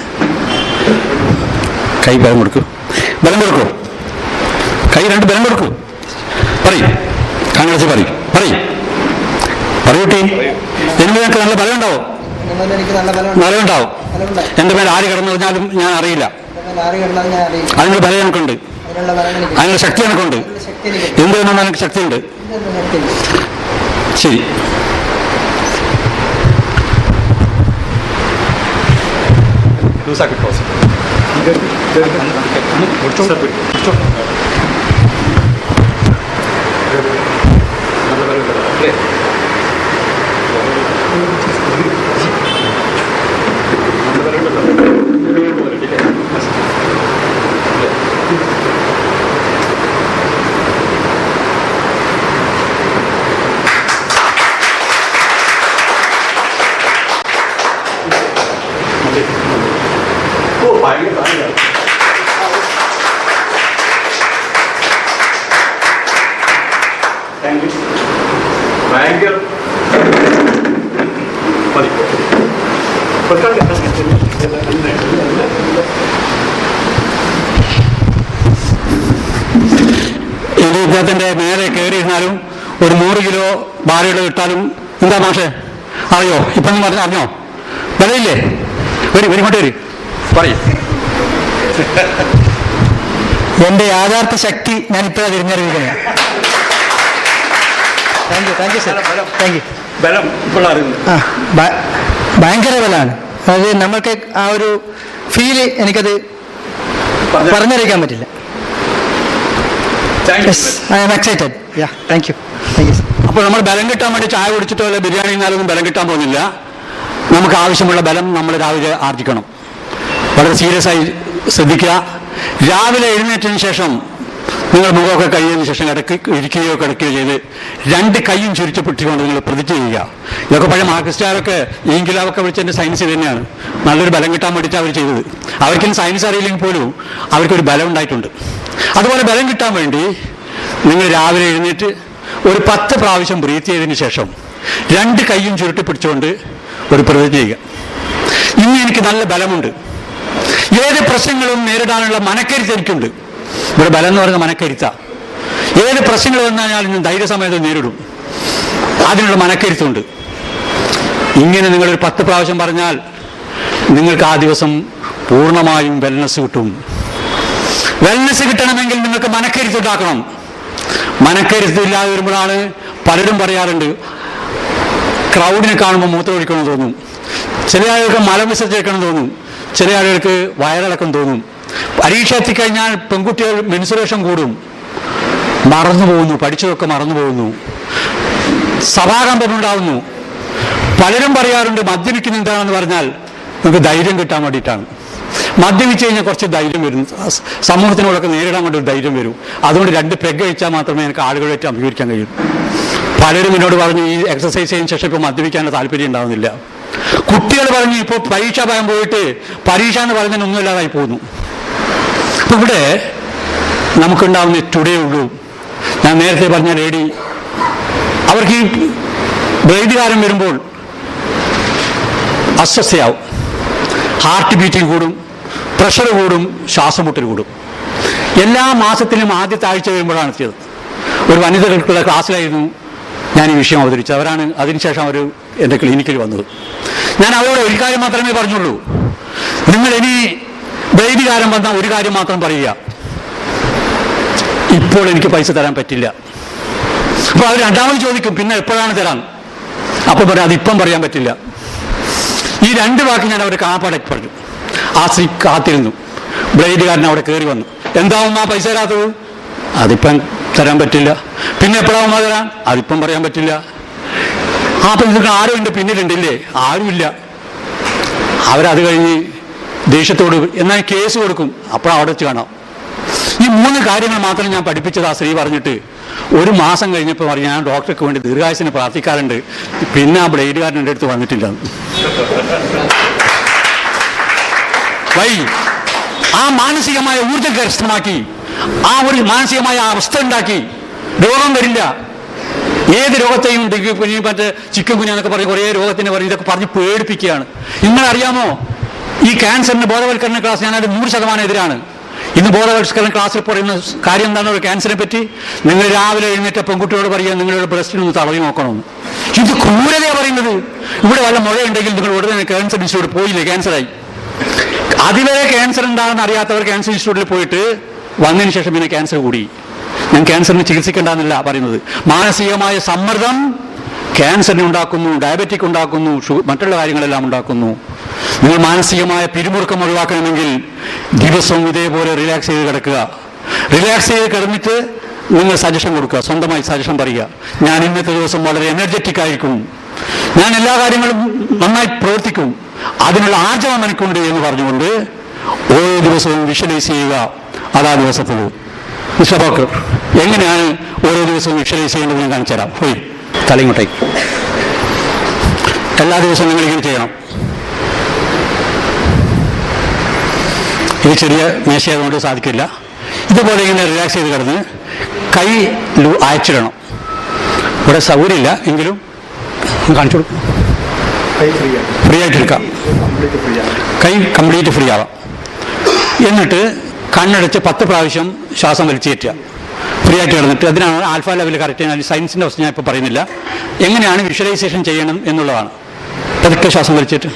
കൈ ബലം കൊടുക്കൂ. കൈ 2 ബലം കൊടുക്കൂ. പറയും. കാണിച്ച് പറയൂട്ടി. എനിക്ക് നല്ല ബലം ഉണ്ടാവും. എന്റെ മേലെ ആര് കിടന്നു പറഞ്ഞാലും ഞാൻ അറിയില്ല. അതിനുള്ള ബലം എനിക്കുണ്ട്. അതിനുള്ള ശക്തി എനിക്കുണ്ട്. എന്ത് വേണമെന്ന് എനിക്ക് ശക്തിയുണ്ട്. ശരി. ഭയങ്കര ഇനി ഇദ്ദേഹത്തിന്റെ മേലെ കയറിയിരുന്നാലും ഒരു 100 കിലോ ഭാരയുടെ ഇട്ടാലും എന്താ മാഷെ അറിയോ? ഇപ്പം അറിഞ്ഞോ? വിലയില്ലേ? വരും ഇങ്ങോട്ട് വരും പറയും. എന്റെ യാഥാർത്ഥ ശക്തി ഞാൻ ഇപ്പോഴാണ് തിരിഞ്ഞറിയുകയാണ്. Thank you sir. Thank you. ബലം ഇപ്പോഴറിയുന്നു. ഭയങ്കര ബലമാണ്. അതായത് നമ്മൾക്ക് ആ ഒരു ഫീല് എനിക്കത് പറഞ്ഞറിയിക്കാൻ പറ്റില്ല. I am excited. Thank you. Thank you sir. അപ്പോൾ നമ്മൾ ബലം കിട്ടാൻ വേണ്ടി ചായ കുടിച്ചിട്ടോ അല്ലെ ബിരിയാണി എന്നാലൊന്നും ബലം കിട്ടാൻ പോകുന്നില്ല. നമുക്ക് ആവശ്യമുള്ള ബലം നമ്മൾ രാവിലെ ആർജിക്കണം. വളരെ സീരിയസ് ആയി ശ്രദ്ധിക്കുക. രാവിലെ എഴുന്നേറ്റതിന് ശേഷം നിങ്ങൾ മുഖമൊക്കെ കഴിയുന്നതിന് ശേഷം ഇരിക്കുകയോ കിടക്കുകയോ ചെയ്ത് 2 കൈയും ചുരുട്ടിപ്പിടിച്ചുകൊണ്ട് നിങ്ങൾ പ്രതിജ്ഞ ചെയ്യുക. ഇതൊക്കെ പഴയ മാർക്സിസ്റ്റുകാരൊക്കെ ഇംഗിലാവൊക്കെ വിളിച്ചതിൻ്റെ സയൻസ് തന്നെയാണ്. നല്ലൊരു ബലം കിട്ടാൻ വേണ്ടിയിട്ട് അവർ ചെയ്തത്. അവർക്കും സയൻസ് അറിയില്ലെങ്കിൽ പോലും അവർക്കൊരു ബലം ഉണ്ടായിട്ടുണ്ട്. അതുപോലെ ബലം കിട്ടാൻ വേണ്ടി നിങ്ങൾ രാവിലെ എഴുന്നേറ്റ് ഒരു 10 പ്രാവശ്യം ബ്രീത്ത് ചെയ്തതിന് ശേഷം 2 കൈയും ചുരുട്ടിപ്പിടിച്ചുകൊണ്ട് ഒരു പ്രതിജ്ഞ ചെയ്യുക. ഇന്ന് എനിക്ക് നല്ല ബലമുണ്ട്, ഏത് പ്രശ്നങ്ങളും നേരിടാനുള്ള മനക്കരുത്ത് എനിക്കുണ്ട്. ഇവിടെ ബലം എന്ന് പറയുന്ന മനക്കരുത്ത. ഏത് പ്രശ്നങ്ങൾ വന്നാൽ ഇന്ന് ധൈര്യസമയത്ത് നേരിടും, അതിനുള്ള മനക്കരുത്തുണ്ട്. ഇങ്ങനെ നിങ്ങളൊരു 10 പ്രാവശ്യം പറഞ്ഞാൽ നിങ്ങൾക്ക് ആ ദിവസം പൂർണ്ണമായും വെൽനസ് കിട്ടും. വെൽനസ് കിട്ടണമെങ്കിൽ നിങ്ങൾക്ക് മനക്കരുത്തുണ്ടാക്കണം. മനക്കരുത്ത് ഇല്ലാതെ വരുമ്പോഴാണ് പലരും പറയാറുണ്ട് ക്രൗഡിനെ കാണുമ്പോൾ മൂത്രമൊഴിക്കണമെന്ന് തോന്നും, ചില ആളുകൾക്ക് മലവിസർജിക്കണം തോന്നും, ചില ആളുകൾക്ക് വയറിളക്കം തോന്നും. പരീക്ഷ എത്തിക്കഴിഞ്ഞാൽ പെൺകുട്ടികൾ മെൻസുറേഷൻ കൂടും, മറന്നു പോകുന്നു, പഠിച്ചതൊക്കെ മറന്നു പോകുന്നു, സഭാകമ്പം ഉണ്ടാകുന്നു. പലരും പറയാറുണ്ട് മദ്യപിക്കുന്ന എന്താണെന്ന് പറഞ്ഞാൽ നമുക്ക് ധൈര്യം കിട്ടാൻ വേണ്ടിയിട്ടാണ്. മദ്യപിച്ച് കഴിഞ്ഞാൽ കുറച്ച് ധൈര്യം വരും, സമൂഹത്തിനോടൊക്കെ നേരിടാൻ വേണ്ടി ഒരു ധൈര്യം വരും. അതുകൊണ്ട് 2 പെഗ് കഴിച്ചാൽ മാത്രമേ എനിക്ക് ആളുകളായിട്ട് അഭിമുഖീകരിക്കാൻ കഴിയൂ. പലരും എന്നോട് പറഞ്ഞു ഈ എക്സസൈസ് ചെയ്യുന്ന ശേഷം ഇപ്പോൾ മദ്യപിക്കാനുള്ള താല്പര്യം ഉണ്ടാവുന്നില്ല. കുട്ടികൾ പറഞ്ഞു ഇപ്പോൾ പരീക്ഷ ഭയം പോയിട്ട് പരീക്ഷ എന്ന് പറയുന്നതിന് ഒന്നുമില്ലാതായി പോകുന്നു. അപ്പം ഇവിടെ നമുക്കുണ്ടാവുന്ന ടുഡേ ഉള്ളൂ. ഞാൻ നേരത്തെ പറഞ്ഞ ലേഡി, അവർക്ക് ഈ ബ്രൈഡുകാരൻ വരുമ്പോൾ അസ്വസ്ഥയാവും, ഹാർട്ട് ബീറ്റിംഗ് കൂടും, പ്രഷർ കൂടും, ശ്വാസം മുട്ടൽ കൂടും. എല്ലാ മാസത്തിലും ആദ്യത്തെ ആഴ്ച വരുമ്പോഴാണ് എത്തിയത്. ഒരു വനിതകൾക്കുള്ള ക്ലാസ്സിലായിരുന്നു ഞാൻ ഈ വിഷയം അവതരിച്ചത്. അവരാണ് അതിനുശേഷം അവർ എൻ്റെ ക്ലിനിക്കിൽ വന്നത്. ഞാൻ അവരോട് ഒരു കാര്യം മാത്രമേ പറഞ്ഞുള്ളൂ, നിങ്ങൾ ഇനി ബ്രൈഡുകാരൻ വന്നാൽ ഒരു കാര്യം മാത്രം പറയുക, ഇപ്പോൾ എനിക്ക് പൈസ തരാൻ പറ്റില്ല. അപ്പോൾ അവർ രണ്ടാമത് ചോദിക്കും പിന്നെ എപ്പോഴാണ് തരാൻ. അപ്പോൾ പറയാം അതിപ്പം പറയാൻ പറ്റില്ല. ഈ 2 വാക്ക് ഞാൻ അവർക്ക് കാപ്പാടൊക്കെ പറഞ്ഞു. ആ സ്ത്രീ കാത്തിരുന്നു. ബ്രൈഡുകാരൻ അവിടെ കയറി വന്നു. എന്താവും ആ പൈസ തരാത്തത്? അതിപ്പം തരാൻ പറ്റില്ല. പിന്നെ എപ്പോഴാവും തരാൻ? അതിപ്പം പറയാൻ പറ്റില്ല. അപ്പം നിങ്ങൾക്ക് ആരും ഉണ്ട് പിന്നിലുണ്ടല്ലേ? ആരുമില്ല. അവരത് കഴിഞ്ഞ് ദേഷ്യത്തോട് എന്നാൽ കേസ് കൊടുക്കും. അപ്പോൾ അവിടെ വെച്ച് കാണാം. ഈ 3 കാര്യങ്ങൾ മാത്രം ഞാൻ പഠിപ്പിച്ചത് ആ സ്ത്രീ പറഞ്ഞിട്ട് 1 മാസം കഴിഞ്ഞപ്പോൾ പറഞ്ഞു ഞാൻ ഡോക്ടർക്ക് വേണ്ടി ദീർഘായുസിന് പ്രാർത്ഥിക്കാറുണ്ട്, പിന്നെ ആ ബ്ലേഡുകാരൻ്റെ അടുത്ത് വന്നിട്ടില്ല. ആ മാനസികമായ ഊർജ്ജം കരസ്ഥമാക്കി, ആ ഒരു മാനസികമായ അവസ്ഥ ഉണ്ടാക്കി. രോഗം വരില്ല. ഏത് രോഗത്തെയും ഡെങ്കു പനി, മറ്റേ ചിക്കൻ കുഞ്ഞ എന്നൊക്കെ പറഞ്ഞ് കുറേ രോഗത്തിനെ പറഞ്ഞ് ഇതൊക്കെ പറഞ്ഞ് പേടിപ്പിക്കുകയാണ്. നിങ്ങളറിയാമോ ഈ ക്യാൻസറിന് ബോധവൽക്കരണ ക്ലാസ് ഞാനത് 100% എതിരാണ്. ഇന്ന് ബോധവൽക്കരണ ക്ലാസ്സിൽ പറയുന്ന കാര്യം എന്താണ്? ഒരു ക്യാൻസറിനെ പറ്റി നിങ്ങൾ രാവിലെ എഴുന്നേറ്റ പെൺകുട്ടിയോട് പറയുക നിങ്ങളുടെ ബ്രസ്റ്റിനൊന്ന് തടവി നോക്കണമെന്ന്. ഇത് ക്രൂരതയാണ് പറയുന്നത്. ഇവിടെ വല്ല മുഴയുണ്ടെങ്കിൽ നിങ്ങൾ ഉടനെ ക്യാൻസർ ഇൻസ്റ്റിറ്റ്യൂട്ട് പോയില്ലേ, ക്യാൻസറായി. അതുവരെ ക്യാൻസർ ഉണ്ടാകുന്ന അറിയാത്തവർ ക്യാൻസർ ഇൻസ്റ്റിറ്റ്യൂട്ടിൽ പോയിട്ട് വന്നതിന് ശേഷം പിന്നെ ക്യാൻസർ കൂടി. ഞാൻ ക്യാൻസറിന് ചികിത്സിക്കേണ്ടെന്നല്ല പറയുന്നത്. മാനസികമായ സമ്മർദ്ദം ക്യാൻസറിനെ ഉണ്ടാക്കുന്നു, ഡയബറ്റിക് ഉണ്ടാക്കുന്നു, മറ്റുള്ള കാര്യങ്ങളെല്ലാം ഉണ്ടാക്കുന്നു. നിങ്ങൾ മാനസികമായ പിരിമുറുക്കം ഒഴിവാക്കണമെങ്കിൽ ദിവസവും ഇതേപോലെ റിലാക്സ് ചെയ്ത് കിടക്കുക. റിലാക്സ് ചെയ്ത് കിടന്നിട്ട് നിങ്ങൾ സജഷൻ കൊടുക്കുക, സ്വന്തമായി സജഷൻ പറയുക. ഞാൻ ഇന്നത്തെ ദിവസം വളരെ എനർജറ്റിക് ആയിരിക്കും, ഞാൻ എല്ലാ കാര്യങ്ങളും നന്നായി പ്രവർത്തിക്കും, അതിനുള്ള ആർജവം എനിക്കുണ്ട് എന്ന് പറഞ്ഞുകൊണ്ട് ഓരോ ദിവസവും വിഷ്വലൈസ് ചെയ്യുക. അതാ ദിവസത്തിൽ മിസ്റ്റർ ഡോക്ടർ എങ്ങനെയാണ് ഓരോ ദിവസവും വിഷ്വലൈസ് ചെയ്യേണ്ടത് ഞാൻ കാണിച്ചു തരാം. പോയി തലയിങ്ങോട്ടേക്ക്. എല്ലാ ദിവസവും നിങ്ങൾ ഇങ്ങനെ ചെയ്യണം. ഇത് ചെറിയ മേശയായതുകൊണ്ട് സാധിക്കില്ല. ഇതുപോലെ ഇങ്ങനെ റിലാക്സ് ചെയ്ത് കിടന്ന് കൈ അയച്ചിടണം. ഇവിടെ സൗകര്യമില്ല എങ്കിലും കാണിച്ചു കൊടുക്കും. ഫ്രീ ആയിട്ടെടുക്കാം, കൈ കംപ്ലീറ്റ് ഫ്രീ ആവാം. എന്നിട്ട് കണ്ണടച്ച് 10 പ്രാവശ്യം ശ്വാസം വലിച്ചേറ്റുക. ഫ്രീ ആയിട്ട് കിടന്നിട്ട് അതിനാണ് ആൽഫ ലെവൽ കറക്റ്റ് ചെയ്യാൻ സയൻസിൻ്റെ അവസ്ഥ ഞാൻ ഇപ്പോൾ പറയുന്നില്ല. എങ്ങനെയാണ് വിഷ്വലൈസേഷൻ ചെയ്യണം എന്നുള്ളതാണ്. പതുക്കെ ശ്വാസം വലിച്ചിട്ട്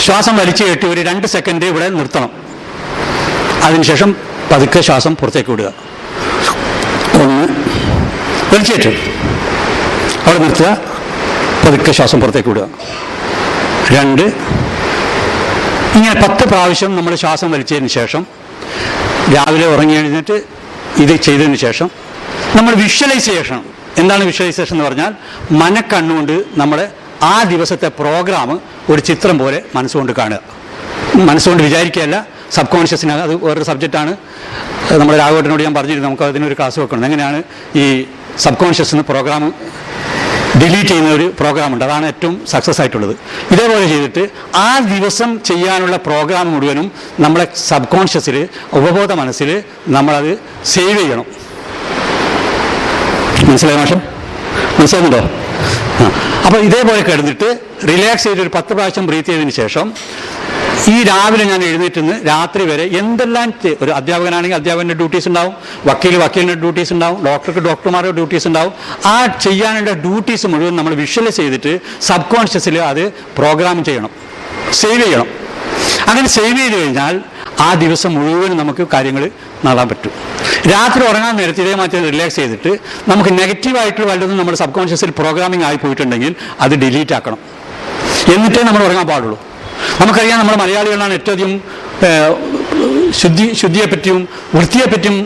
ശ്വാസം വലിച്ചു കയറ്റി ഒരു 2 സെക്കൻഡ് ഇവിടെ നിർത്തണം. അതിനുശേഷം പതുക്കെ ശ്വാസം പുറത്തേക്ക് വിടുക. 1 വലിച്ചേറ്റ് അവിടെ നിർത്തുക, പതുക്കെ ശ്വാസം പുറത്തേക്ക് വിടുക. 2 ഇങ്ങനെ 10 പ്രാവശ്യം നമ്മൾ ശ്വാസം വലിച്ചതിന് ശേഷം രാവിലെ ഉറങ്ങി എഴുന്നേറ്റ് ഇത് ചെയ്തതിന് ശേഷം നമ്മൾ വിഷ്വലൈസേഷൻ. എന്താണ് വിഷ്വലൈസേഷൻ എന്ന് പറഞ്ഞാൽ മനക്കണ്ണുകൊണ്ട് നമ്മൾ ആ ദിവസത്തെ പ്രോഗ്രാം ഒരു ചിത്രം പോലെ മനസ്സുകൊണ്ട് കാണുക. മനസ്സുകൊണ്ട് വിചാരിക്കുകയല്ല, സബ് കോൺഷ്യസിന് അത് വേറൊരു സബ്ജക്റ്റാണ്. നമ്മുടെ രാഘവേട്ടനോട് ഞാൻ പറഞ്ഞിരുന്നു നമുക്ക് അതിനൊരു ക്ലാസ് വെക്കണം. എങ്ങനെയാണ് ഈ സബ് കോൺഷ്യസ് പ്രോഗ്രാം ഡിലീറ്റ് ചെയ്യുന്ന ഒരു പ്രോഗ്രാമുണ്ട്, അതാണ് ഏറ്റവും സക്സസ് ആയിട്ടുള്ളത്. ഇതേപോലെ ചെയ്തിട്ട് ആ ദിവസം ചെയ്യാനുള്ള പ്രോഗ്രാം മുഴുവനും നമ്മളെ സബ് കോൺഷ്യസിൽ ഉപബോധ മനസ്സിൽ നമ്മളത് സേവ് ചെയ്യണം. മനസ്സിലായ മാഷം? മനസ്സിലാകുന്നുണ്ടോ? അപ്പോൾ ഇതേപോലെ കിടന്നിട്ട് റിലാക്സ് ചെയ്തൊരു 10 പ്രാവശ്യം ബ്രീത്ത് ചെയ്തതിന് ശേഷം ഈ രാവിലെ ഞാൻ എഴുന്നേറ്റുന്ന് രാത്രി വരെ എന്തെല്ലാം ഒരു അധ്യാപകനാണെങ്കിൽ അധ്യാപകൻ്റെ ഡ്യൂട്ടീസ് ഉണ്ടാവും, വക്കീലിൻ്റെ ഡ്യൂട്ടീസ് ഉണ്ടാവും, ഡോക്ടർമാരുടെ ഡ്യൂട്ടീസ് ഉണ്ടാവും. ആ ചെയ്യാനുള്ള ഡ്യൂട്ടീസ് മുഴുവൻ നമ്മൾ വിഷ്വലൈസ് ചെയ്തിട്ട് സബ് കോൺഷ്യസിൽ അത് പ്രോഗ്രാം ചെയ്യണം, സേവ് ചെയ്യണം. അങ്ങനെ സേവ് ചെയ്ത് കഴിഞ്ഞാൽ ആ ദിവസം മുഴുവൻ നമുക്ക് കാര്യങ്ങൾ നേടാൻ പറ്റും. രാത്രി ഉറങ്ങാൻ നേരത്തെ ഇതേമാറ്റി റിലാക്സ് ചെയ്തിട്ട് നമുക്ക് നെഗറ്റീവായിട്ടുള്ള വല്ലതും നമ്മുടെ സബ് കോൺഷ്യസിൽ പ്രോഗ്രാമിംഗ് ആയി പോയിട്ടുണ്ടെങ്കിൽ അത് ഡിലീറ്റ് ആക്കണം. എന്നിട്ടേ നമ്മൾ ഉറങ്ങാൻ പാടുള്ളൂ. നമുക്കറിയാം നമ്മൾ മലയാളികളാണ് ഏറ്റവും അധികം ശുദ്ധിയെപ്പറ്റിയും വൃത്തിയെപ്പറ്റിയും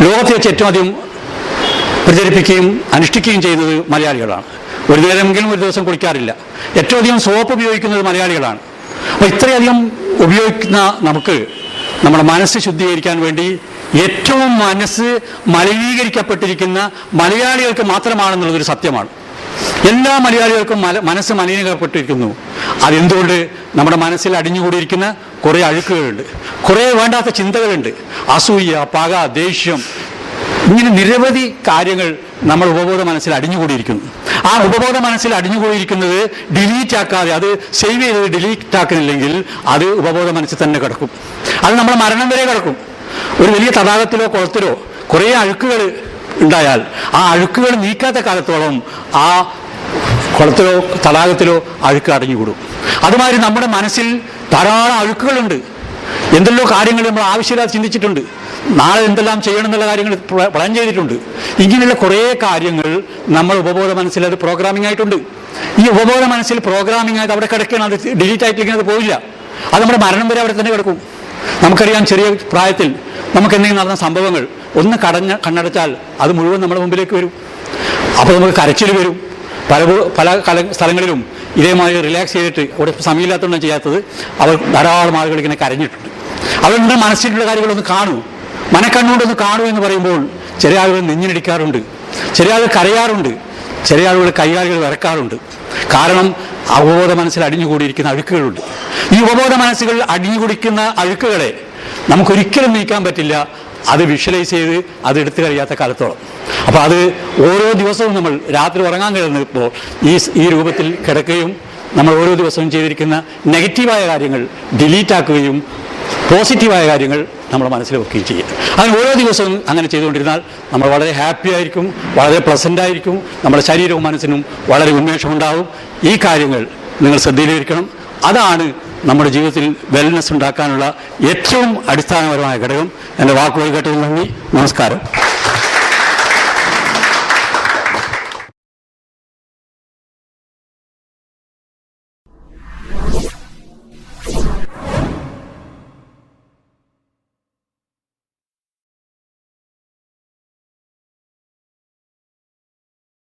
ലോകത്തെ വെച്ച് ഏറ്റവും അധികം പ്രചരിപ്പിക്കുകയും അനുഷ്ഠിക്കുകയും ചെയ്യുന്നത് മലയാളികളാണ്. ഒരു നേരമെങ്കിലും ഒരു ദിവസം കുളിക്കാറില്ല. ഏറ്റവും അധികം സോപ്പ് ഉപയോഗിക്കുന്നത് മലയാളികളാണ്. അപ്പോൾ ഇത്രയധികം ഉപയോഗിക്കുന്ന നമുക്ക് നമ്മുടെ മനസ്സ് ശുദ്ധീകരിക്കാൻ വേണ്ടി ഏറ്റവും മനസ്സ് മലിനീകരിക്കപ്പെട്ടിരിക്കുന്ന മലയാളികൾക്ക് മാത്രമാണെന്നുള്ളതൊരു സത്യമാണ്. എല്ലാ മലയാളികൾക്കും മനസ്സ് മലിനീകരിക്കപ്പെട്ടിരിക്കുന്നു. അതെന്തുകൊണ്ട്? നമ്മുടെ മനസ്സിൽ അടിഞ്ഞുകൂടിയിരിക്കുന്ന കുറേ അഴുക്കുകളുണ്ട്, കുറേ വേണ്ടാത്ത ചിന്തകളുണ്ട്, അസൂയ, പക, ദേഷ്യം, ഇങ്ങനെ നിരവധി കാര്യങ്ങൾ നമ്മൾ ഉപബോധ മനസ്സിൽ അടിഞ്ഞുകൂടിയിരിക്കുന്നു. ആ ഉപബോധ മനസ്സിൽ അടിഞ്ഞുകൂടിയിരിക്കുന്നത് ഡിലീറ്റ് ആക്കാതെ, അത് സേവ് ചെയ്തത് ഡിലീറ്റ് ആക്കുന്നില്ലെങ്കിൽ അത് ഉപബോധ മനസ്സിൽ തന്നെ കിടക്കും. അത് നമ്മുടെ മരണം വരെ കിടക്കും. ഒരു വലിയ തടാകത്തിലോ കുളത്തിലോ കുറേ അഴുക്കുകൾ ഉണ്ടായാൽ ആ അഴുക്കുകൾ നീക്കാത്ത കാലത്തോളം ആ കുളത്തിലോ തടാകത്തിലോ അഴുക്ക് അടഞ്ഞുകൂടും. അതുമാതിരി നമ്മുടെ മനസ്സിൽ ധാരാളം അഴുക്കുകളുണ്ട്. എന്തെല്ലോ കാര്യങ്ങൾ നമ്മൾ ആവശ്യമില്ലാതെ ചിന്തിച്ചിട്ടുണ്ട്. നാളെ എന്തെല്ലാം ചെയ്യണം എന്നുള്ള കാര്യങ്ങൾ പ്ലാൻ ചെയ്തിട്ടുണ്ട്. ഇങ്ങനെയുള്ള കുറേ കാര്യങ്ങൾ നമ്മൾ ഉപബോധ മനസ്സിൽ അത് പ്രോഗ്രാമിംഗ് ആയിട്ടുണ്ട്. ഈ ഉപബോധ മനസ്സിൽ പ്രോഗ്രാമിംഗ് ആയിട്ട് അവിടെ കിടക്കുകയാണ്. അത് ഡിലീറ്റ് ആയിട്ടിരിക്കുന്നത് അത് പോയില്ല. അത് നമ്മുടെ മരണം വരെ അവിടെ തന്നെ കിടക്കും. നമുക്കറിയാം ചെറിയ പ്രായത്തിൽ നമുക്ക് എന്തെങ്കിലും നടന്ന സംഭവങ്ങൾ ഒന്ന് കണ്ണടച്ചാൽ അത് മുഴുവൻ നമ്മുടെ മുമ്പിലേക്ക് വരും. അപ്പോൾ നമുക്ക് കരച്ചിൽ വരും. പല സ്ഥലങ്ങളിലും ഇതേമാതിരി റിലാക്സ് ചെയ്തിട്ട് അവിടെ സമയമില്ലാത്തതുകൊണ്ടാണ് ചെയ്യാത്തത്. അവർ ധാരാളം ആളുകൾ ഇങ്ങനെ കരഞ്ഞിട്ടുണ്ട്. അവരുടെ മനസ്സിലുള്ള കാര്യങ്ങളൊന്ന് കാണൂ, മനക്കണ്ണുകൊണ്ടൊന്ന് കാണൂ എന്ന് പറയുമ്പോൾ ചില ആളുകൾ നെഞ്ഞിടിക്കാറുണ്ട്, ചില ആളുകൾ കരയാറുണ്ട്, ചില ആളുകൾ കൈകാലുകൾ വിറക്കാറുണ്ട്. കാരണം അവബോധ മനസ്സിൽ അടിഞ്ഞുകൂടിയിരിക്കുന്ന അഴുക്കുകളുണ്ട്. ഈ ഉപബോധ മനസ്സുകൾ അടിഞ്ഞുകൂടിക്കുന്ന അഴുക്കുകളെ നമുക്കൊരിക്കലും നീക്കാൻ പറ്റില്ല, അത് വിഷ്വലൈസ് ചെയ്ത് അത് എടുത്തു കഴിയാത്ത കാലത്തോളം. അപ്പോൾ അത് ഓരോ ദിവസവും നമ്മൾ രാത്രി ഉറങ്ങാൻ കിടന്നപ്പോൾ ഈ രൂപത്തിൽ കിടക്കുകയും നമ്മൾ ഓരോ ദിവസവും ചെയ്തിരിക്കുന്ന നെഗറ്റീവായ കാര്യങ്ങൾ ഡിലീറ്റ് ആക്കുകയും പോസിറ്റീവായ കാര്യങ്ങൾ നമ്മൾ മനസ്സിൽ വെക്കുകയും ചെയ്യും. അതിന് ഓരോ ദിവസവും അങ്ങനെ ചെയ്തുകൊണ്ടിരുന്നാൽ നമ്മൾ വളരെ ഹാപ്പി ആയിരിക്കും, വളരെ പ്ലസൻ്റ് ആയിരിക്കും, നമ്മുടെ ശരീരവും മനസ്സിനും വളരെ ഉന്മേഷമുണ്ടാവും. ഈ കാര്യങ്ങൾ നിങ്ങൾ ശ്രദ്ധയിലിരിക്കണം. അതാണ് നമ്മുടെ ജീവിതത്തിൽ വെൽനെസ് ഉണ്ടാക്കാനുള്ള ഏറ്റവും അടിസ്ഥാനപരമായ ഘടകം. എൻ്റെ വാക്കുകൾ കേട്ടതിന് നന്ദി. നമസ്കാരം.